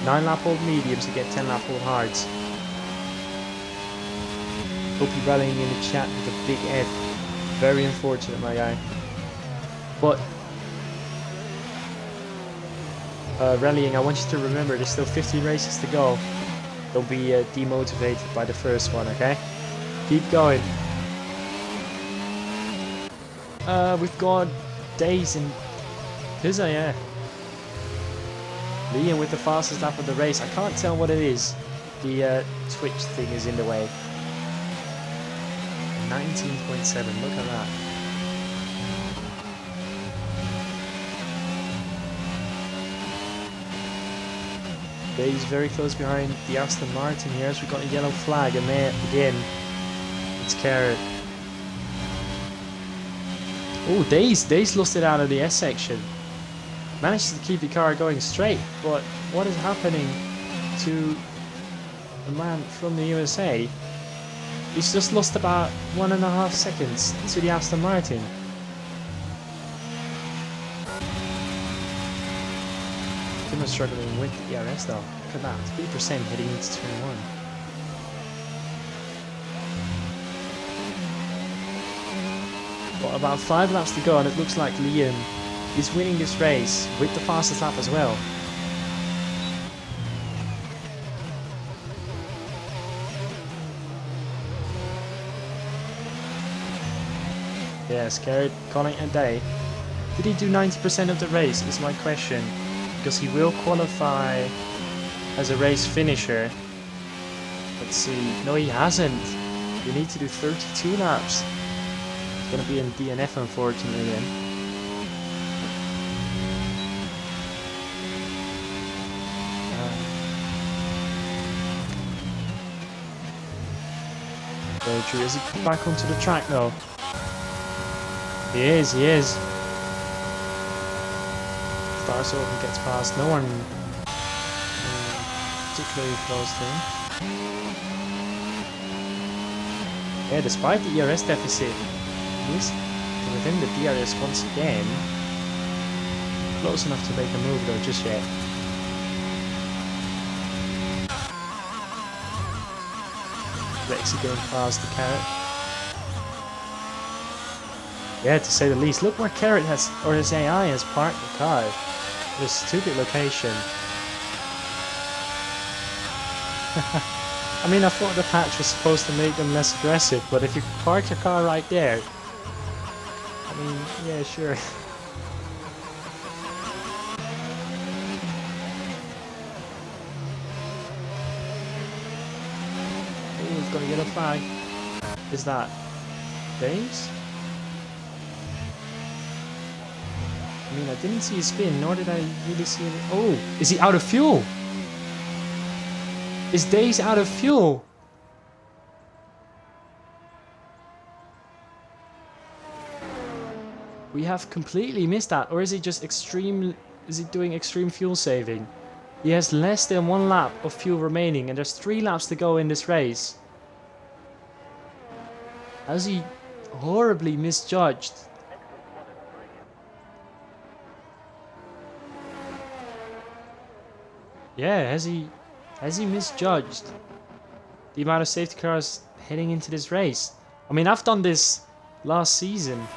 9 lap old mediums to get 10 lap old hards. Hope you're rallying in the chat with a big F. Very unfortunate, my guy. But rallying, I want you to remember there's still 50 races to go. Don't be demotivated by the first one, okay? Keep going. We've got Days in Pizza, yeah. Liam with the fastest lap of the race. I can't tell what it is. The Twitch thing is in the way. 19.7, look at that. Days very close behind the Aston Martin here as we got a yellow flag, and there again it's Carrot. Oh, Days lost it out of the S section. Managed to keep the car going straight, but what is happening to the man from the USA? He's just lost about 1.5 seconds to the Aston Martin. Timmer's struggling with the ERS though. Look at that, 3% heading into turn 1. Got about 5 laps to go, and it looks like Liam is winning this race with the fastest lap as well. Yeah, scared, calling it a day. Did he do 90% of the race is my question. Because he will qualify as a race finisher. Let's see. No, he hasn't. You need to do 32 laps. It's gonna be in DNF unfortunately then. Very true. Is he back onto the track though? He is, he is. Starts over and gets past. No one particularly close to him. Yeah, despite the ERS deficit, he's within the DRS once again. Close enough to make a move though, just yet. Rexy going past the Carrot. Yeah, to say the least. Look where Carrot has, or his AI has parked the car. This stupid location. I mean, I thought the patch was supposed to make them less aggressive, but if you park your car right there, I mean, yeah, sure. Oh, he's got a yellow flag. Is that Days? I mean, I didn't see his spin, nor did I really see it. Oh, is he out of fuel? Is Days out of fuel? We have completely missed that, or is he just extreme? Is he doing extreme fuel saving? He has less than 1 lap of fuel remaining, and there's 3 laps to go in this race. Has he horribly misjudged? Yeah, has he misjudged the amount of safety cars heading into this race? I mean, I've done this last season.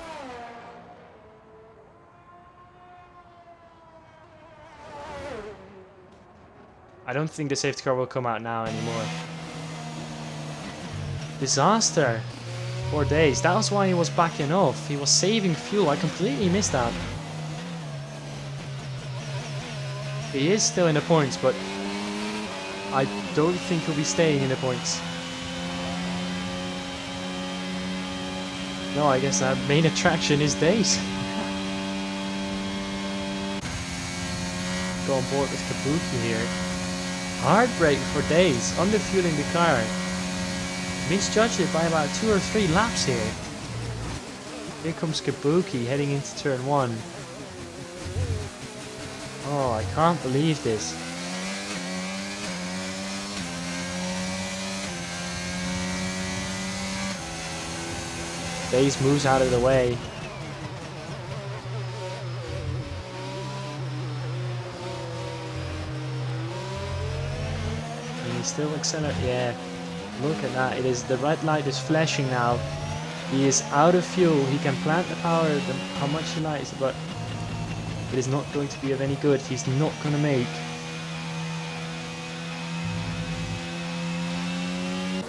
I don't think the safety car will come out now anymore. Disaster. 4 days. That was why he was backing off. He was saving fuel. I completely missed that. He is still in the points, but I don't think he'll be staying in the points. No, I guess that main attraction is Days. Go on board with Kabuki here. Heartbreak for Days, underfueling the car. Misjudged it by about 2 or 3 laps here. Here comes Kabuki heading into turn 1. Oh, I can't believe this. Days moves out of the way. And he's still accelerating. Yeah, look at that. It is, the red light is flashing now. He is out of fuel. He can plant the power, how much he likes, but it is not going to be of any good. He's not going to make.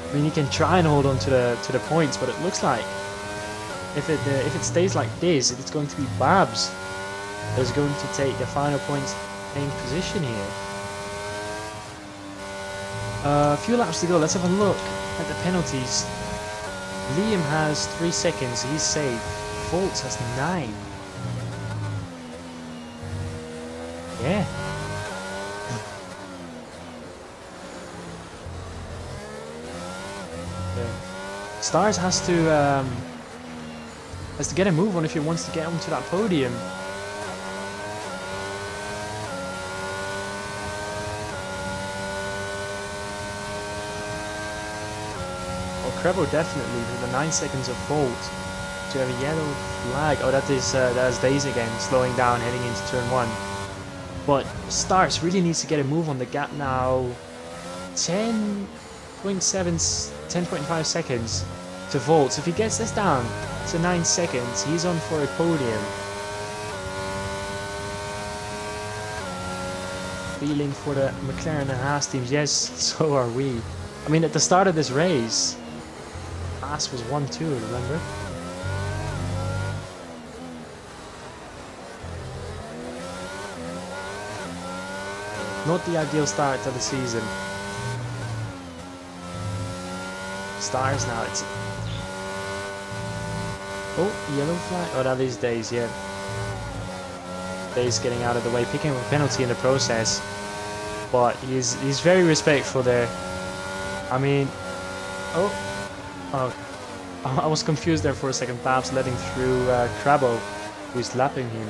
I mean, he can try and hold on to the points, but it looks like if it stays like this, it's going to be Babs that's going to take the final points paying position here. A few laps to go. Let's have a look at the penalties. Liam has 3 seconds. He's safe. Foltz has 9. Yeah. Stars has to get a move on if he wants to get onto that podium. Oh, Crebo definitely with the 9 seconds of fault to have a yellow flag. Oh, that is Days again, slowing down, heading into turn 1. But Stars really needs to get a move on the gap now. 10.5 seconds to Volts. If he gets this down to 9 seconds, he's on for a podium. Feeling for the McLaren and Haas teams. Yes, so are we. I mean, at the start of this race, Haas was 1-2, remember? Not the ideal start to the season. Stars now. It's yellow flag. Oh, that is Days. Yeah, Days getting out of the way, picking up a penalty in the process. But he's very respectful there. I mean, I was confused there for a second. Babs letting through Crabbo, who's lapping him.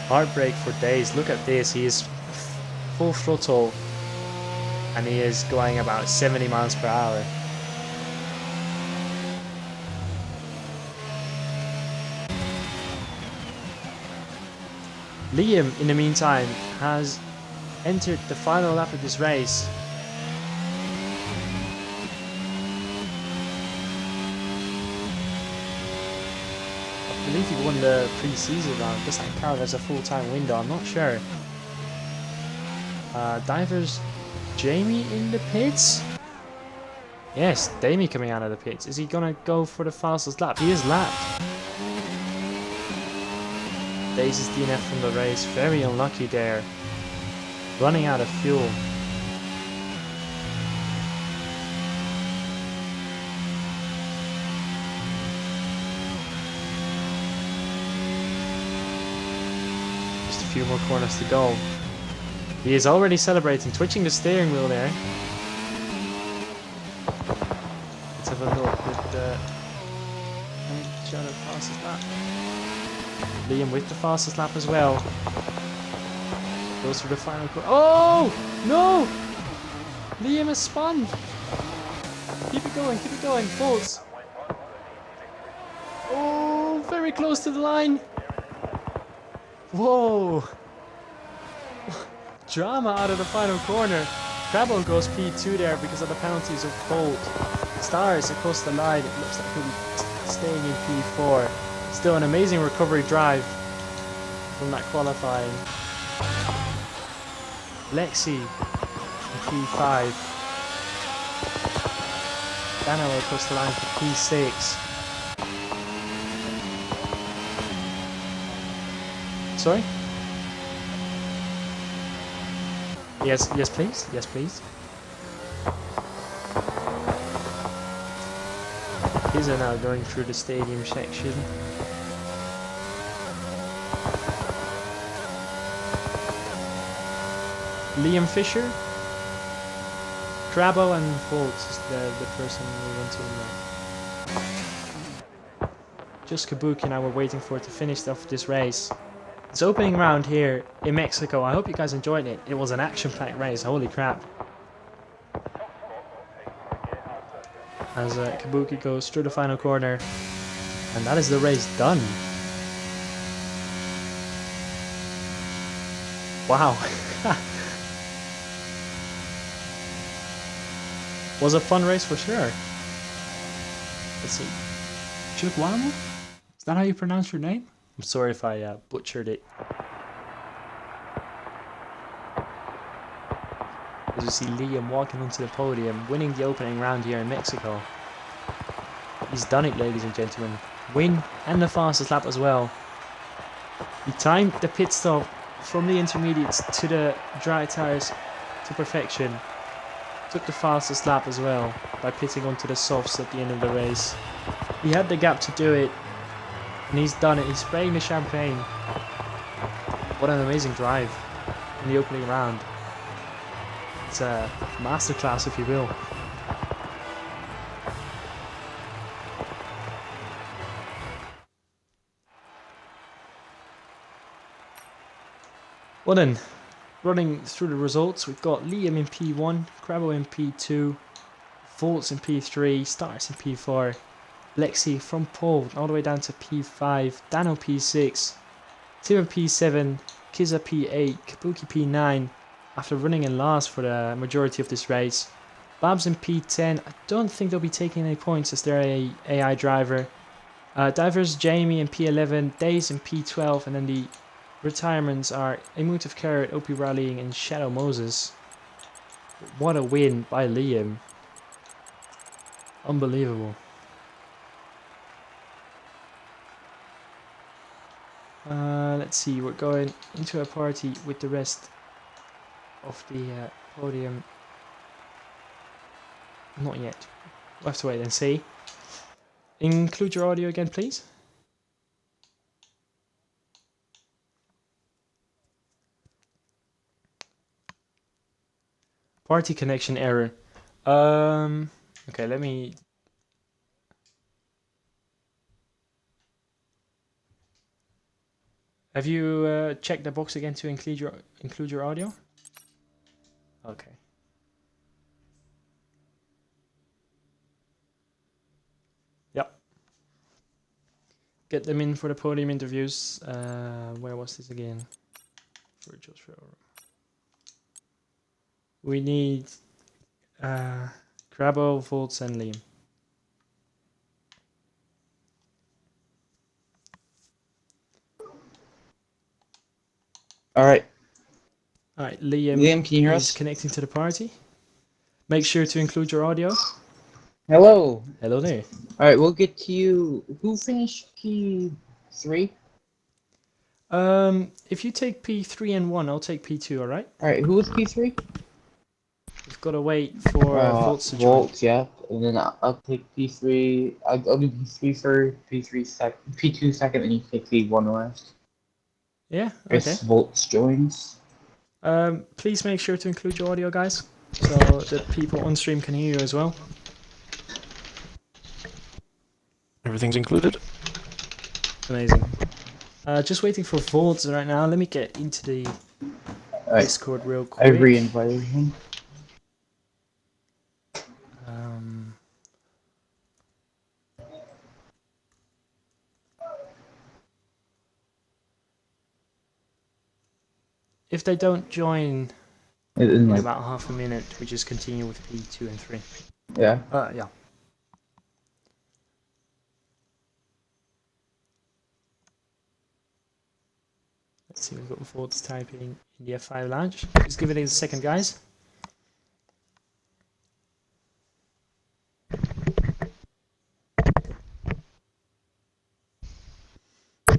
Heartbreak for Days. Look at this. He is full throttle, and he is going about 70 miles per hour. Liam, in the meantime, has entered the final lap of this race. I believe he won the pre-season round. Does that count as a full-time window? I'm not sure. Divers Jamie in the pits? Yes, Damie coming out of the pits. Is he gonna go for the fastest lap? He is lapped. Daisy's DNF from the race. Very unlucky there. Running out of fuel. Just a few more corners to go. He is already celebrating, twitching the steering wheel there. Let's have a look with the fastest lap. Liam with the fastest lap as well. Goes for the final corner. Oh no! Liam has spun. Keep it going, Faults. Oh, very close to the line. Whoa! Drama out of the final corner. Crabble goes P2 there because of the penalties of Colt. Stars across the line. It looks like he'll be staying in P4. Still an amazing recovery drive from that qualifying. Lexi in P5. Dano across the line for P6. Sorry? Yes please. Yes please. These are now going through the stadium section. Liam Fisher, Crabbo and Foltz is the person we went to know. Just Kabuki and I were waiting for it to finish off this race. It's opening round here in Mexico. I hope you guys enjoyed it. It was an action-packed race, holy crap. As Kabuki goes through the final corner, and that is the race done. Wow. Was a fun race for sure. Let's see. Chukwamo? Is that how you pronounce your name? I'm sorry if I butchered it. As you see Liam walking onto the podium, winning the opening round here in Mexico. He's done it, ladies and gentlemen. Win and the fastest lap as well. He timed the pit stop from the intermediates to the dry tires to perfection. Took the fastest lap as well by pitting onto the softs at the end of the race. He had the gap to do it, and he's done it. He's spraying the champagne. What an amazing drive in the opening round. It's a masterclass, if you will. Well then, running through the results, we've got Liam in P1, Crabbo in P2, Volts in P3, Stars in P4, Lexi from pole all the way down to P5, Dano P6, Tim P7, Kiza P8, Kabuki P9, after running in last for the majority of this race. Babs in P10, I don't think they'll be taking any points as they're a AI driver. Divers Jamie in P11, Days in P12, and then the retirements are Emotive Carrot, OP Rallying, and Shadow Moses. What a win by Liam. Unbelievable. Let's Let's see, we're going into a party with the rest of the podium. Not yet. We'll have to wait and see. Include your audio again, please. Party connection error. Okay, let me. Have you checked the box again to include your audio? Okay. Yep. Get them in for the podium interviews. Where was this again? Virtual showroom. We need Crabbo, Volts, and Liam. Alright. Alright, Liam, Liam, can you hear is us? connecting to the party. Make sure to include your audio. Hello. Hello there. Alright, we'll get to you. Who finished P3? If you take P3 and 1, I'll take P2, alright? Alright, who was P3? We've got to wait for Volts to join. Volts, yeah. And then I'll take P3. I'll do P3 first, P2 second, and you take P1 last. Yeah, okay. If Volts joins. Please make sure to include your audio, guys, so that people on stream can hear you as well. Everything's included. Amazing. Just waiting for Volts right now. Let me get into the Discord real quick. I re-invited him. If they don't join In in like, about half a minute, we just continue with P2 and 3. yeah. Yeah. Let's see, we've got Volts typing in the F5 lounge. Just give it a second, guys.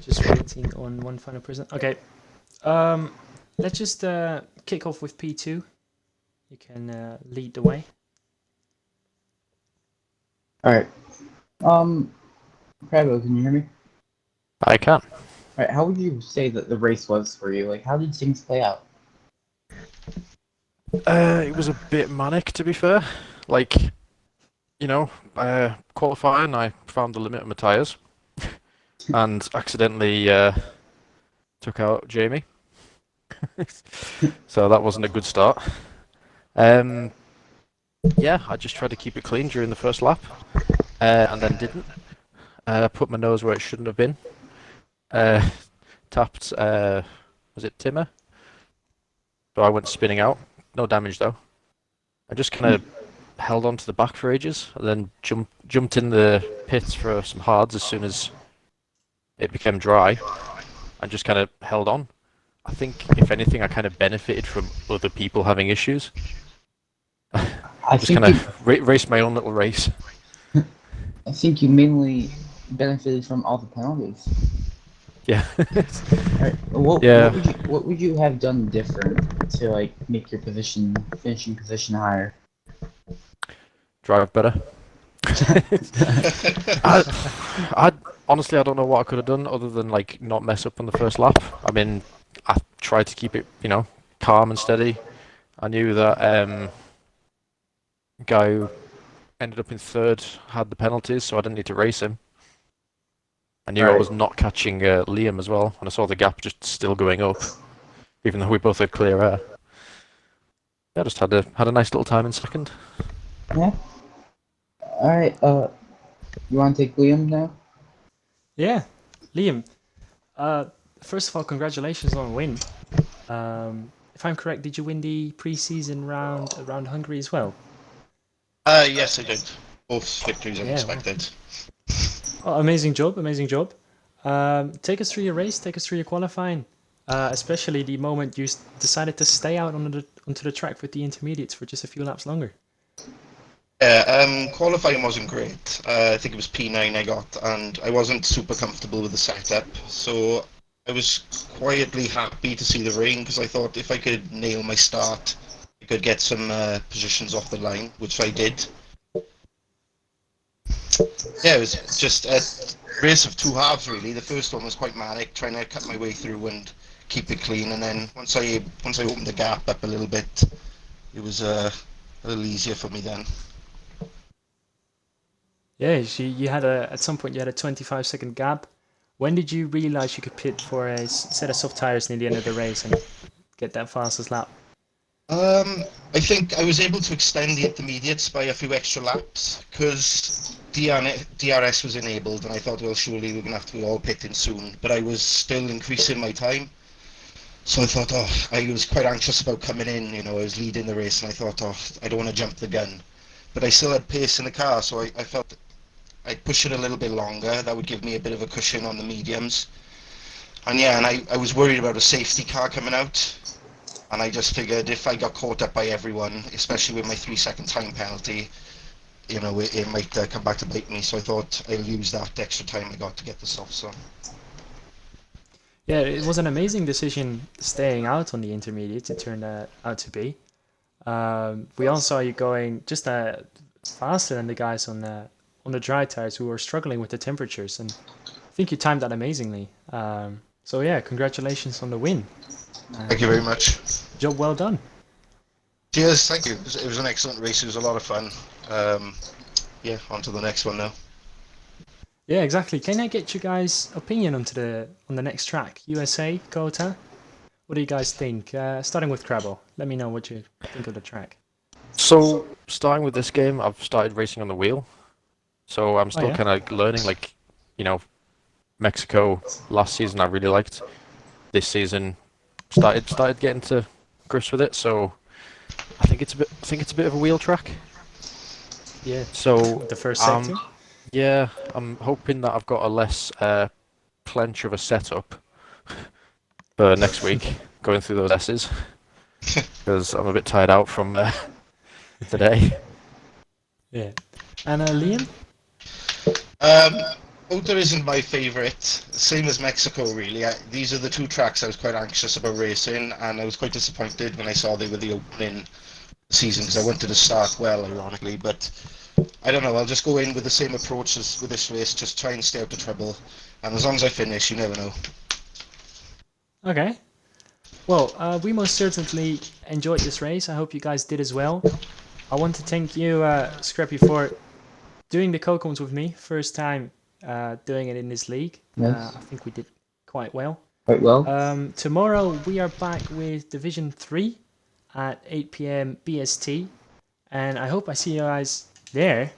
Just waiting on one final person. Okay. Let's just kick off with P2. You can lead the way. Alright. Crabbo, can you hear me? I can. Alright, how would you say that the race was for you? Like, how did things play out? It was a bit manic, to be fair. Like, you know, qualifying, I found the limit of my tyres and accidentally took out Jamie. So that wasn't a good start. Yeah, I just tried to keep it clean during the first lap and then didn't. Put my nose where it shouldn't have been. Tapped, was it Timmer? So I went spinning out. No damage though. I just kind of held on to the back for ages, and then jumped in the pits for some hards as soon as it became dry, and just kind of held on. I think, if anything, I kind of benefited from other people having issues. I Just kind of raced my own little race. I think you mainly benefited from all the penalties. Yeah. Alright, Yeah. what would you have done different to like make your finishing position higher? Drive better. I honestly, I don't know what I could have done other than like not mess up on the first lap. I mean, I tried to keep it, calm and steady. I knew that guy who ended up in third had the penalties, so I didn't need to race him. I knew I was not catching Liam as well, and I saw the gap just still going up, even though we both had clear air. Yeah, I just had a nice little time in second. Yeah. Alright, you wanna take Liam now? Yeah, Liam. First of all, congratulations on a win. If I'm correct, did you win the pre-season round around Hungary as well? Yes, I did. Both victories Yeah, unexpected. Oh, amazing job, amazing job. Take us through your race, take us through your qualifying, especially the moment you decided to stay out onto the track with the intermediates for just a few laps longer. Yeah, qualifying wasn't great. I think it was P9 I got, and I wasn't super comfortable with the setup. So I was quietly happy to see the rain because I thought if I could nail my start, I could get some positions off the line, which I did. Yeah, it was just a race of two halves really. The first one was quite manic, trying to cut my way through and keep it clean, and then once I opened the gap up a little bit, it was a little easier for me then. Yeah, you had at some point you had a 25-second gap. When did you realize you could pit for a set of soft tires near the end of the race and get that fastest lap? I think I was able to extend the intermediates by a few extra laps because DRS was enabled, and I thought, well, surely we're gonna have to be all pitting soon. But I was still increasing my time, so I thought, oh, I was quite anxious about coming in. You know, I was leading the race, and I thought, oh, I don't want to jump the gun. But I still had pace in the car, so I felt I'd push it a little bit longer. That would give me a bit of a cushion on the mediums. And yeah, and I was worried about a safety car coming out. And I just figured if I got caught up by everyone, especially with my 3-second time penalty, you know, it might come back to bite me. So I thought I'll use that extra time I got to get this off. So Yeah, it was an amazing decision staying out on the intermediates. It turned out to be. We all saw you going just faster than the guys on the dry tires who were struggling with the temperatures, and I think you timed that amazingly. So yeah, congratulations on the win. thank you very much. Job well done. Cheers, thank you. It was an excellent race. It was a lot of fun. Yeah, on to the next one now. Yeah, exactly. Can I get you guys' opinion on the next track? USA, Kota? What do you guys think? Starting with Crabble, let me know what you think of the track. So, starting with this game, I've started racing on the wheel. So I'm still yeah? kind of learning, like, you know, Mexico last season I really liked. This season started getting to grips with it, so I think it's a bit of a wheel track. Yeah. So The first sector? yeah, I'm hoping that I've got a less clench of a setup for next week, going through those S's, because I'm a bit tired out from today. Yeah. And Liam? Ota isn't my favourite. Same as Mexico, really. These are the two tracks I was quite anxious about racing, and I was quite disappointed when I saw they were the opening season because I wanted to start well, ironically. But I don't know. I'll just go in with the same approach as with this race, just try and stay out of trouble. And as long as I finish, you never know. Okay. Well, we most certainly enjoyed this race. I hope you guys did as well. I want to thank you, Scrappy, for doing the co-coms with me. First time doing it in this league. Yes. I think we did quite well. Quite well. Tomorrow we are back with Division 3 at 8 p.m. BST. And I hope I see you guys there.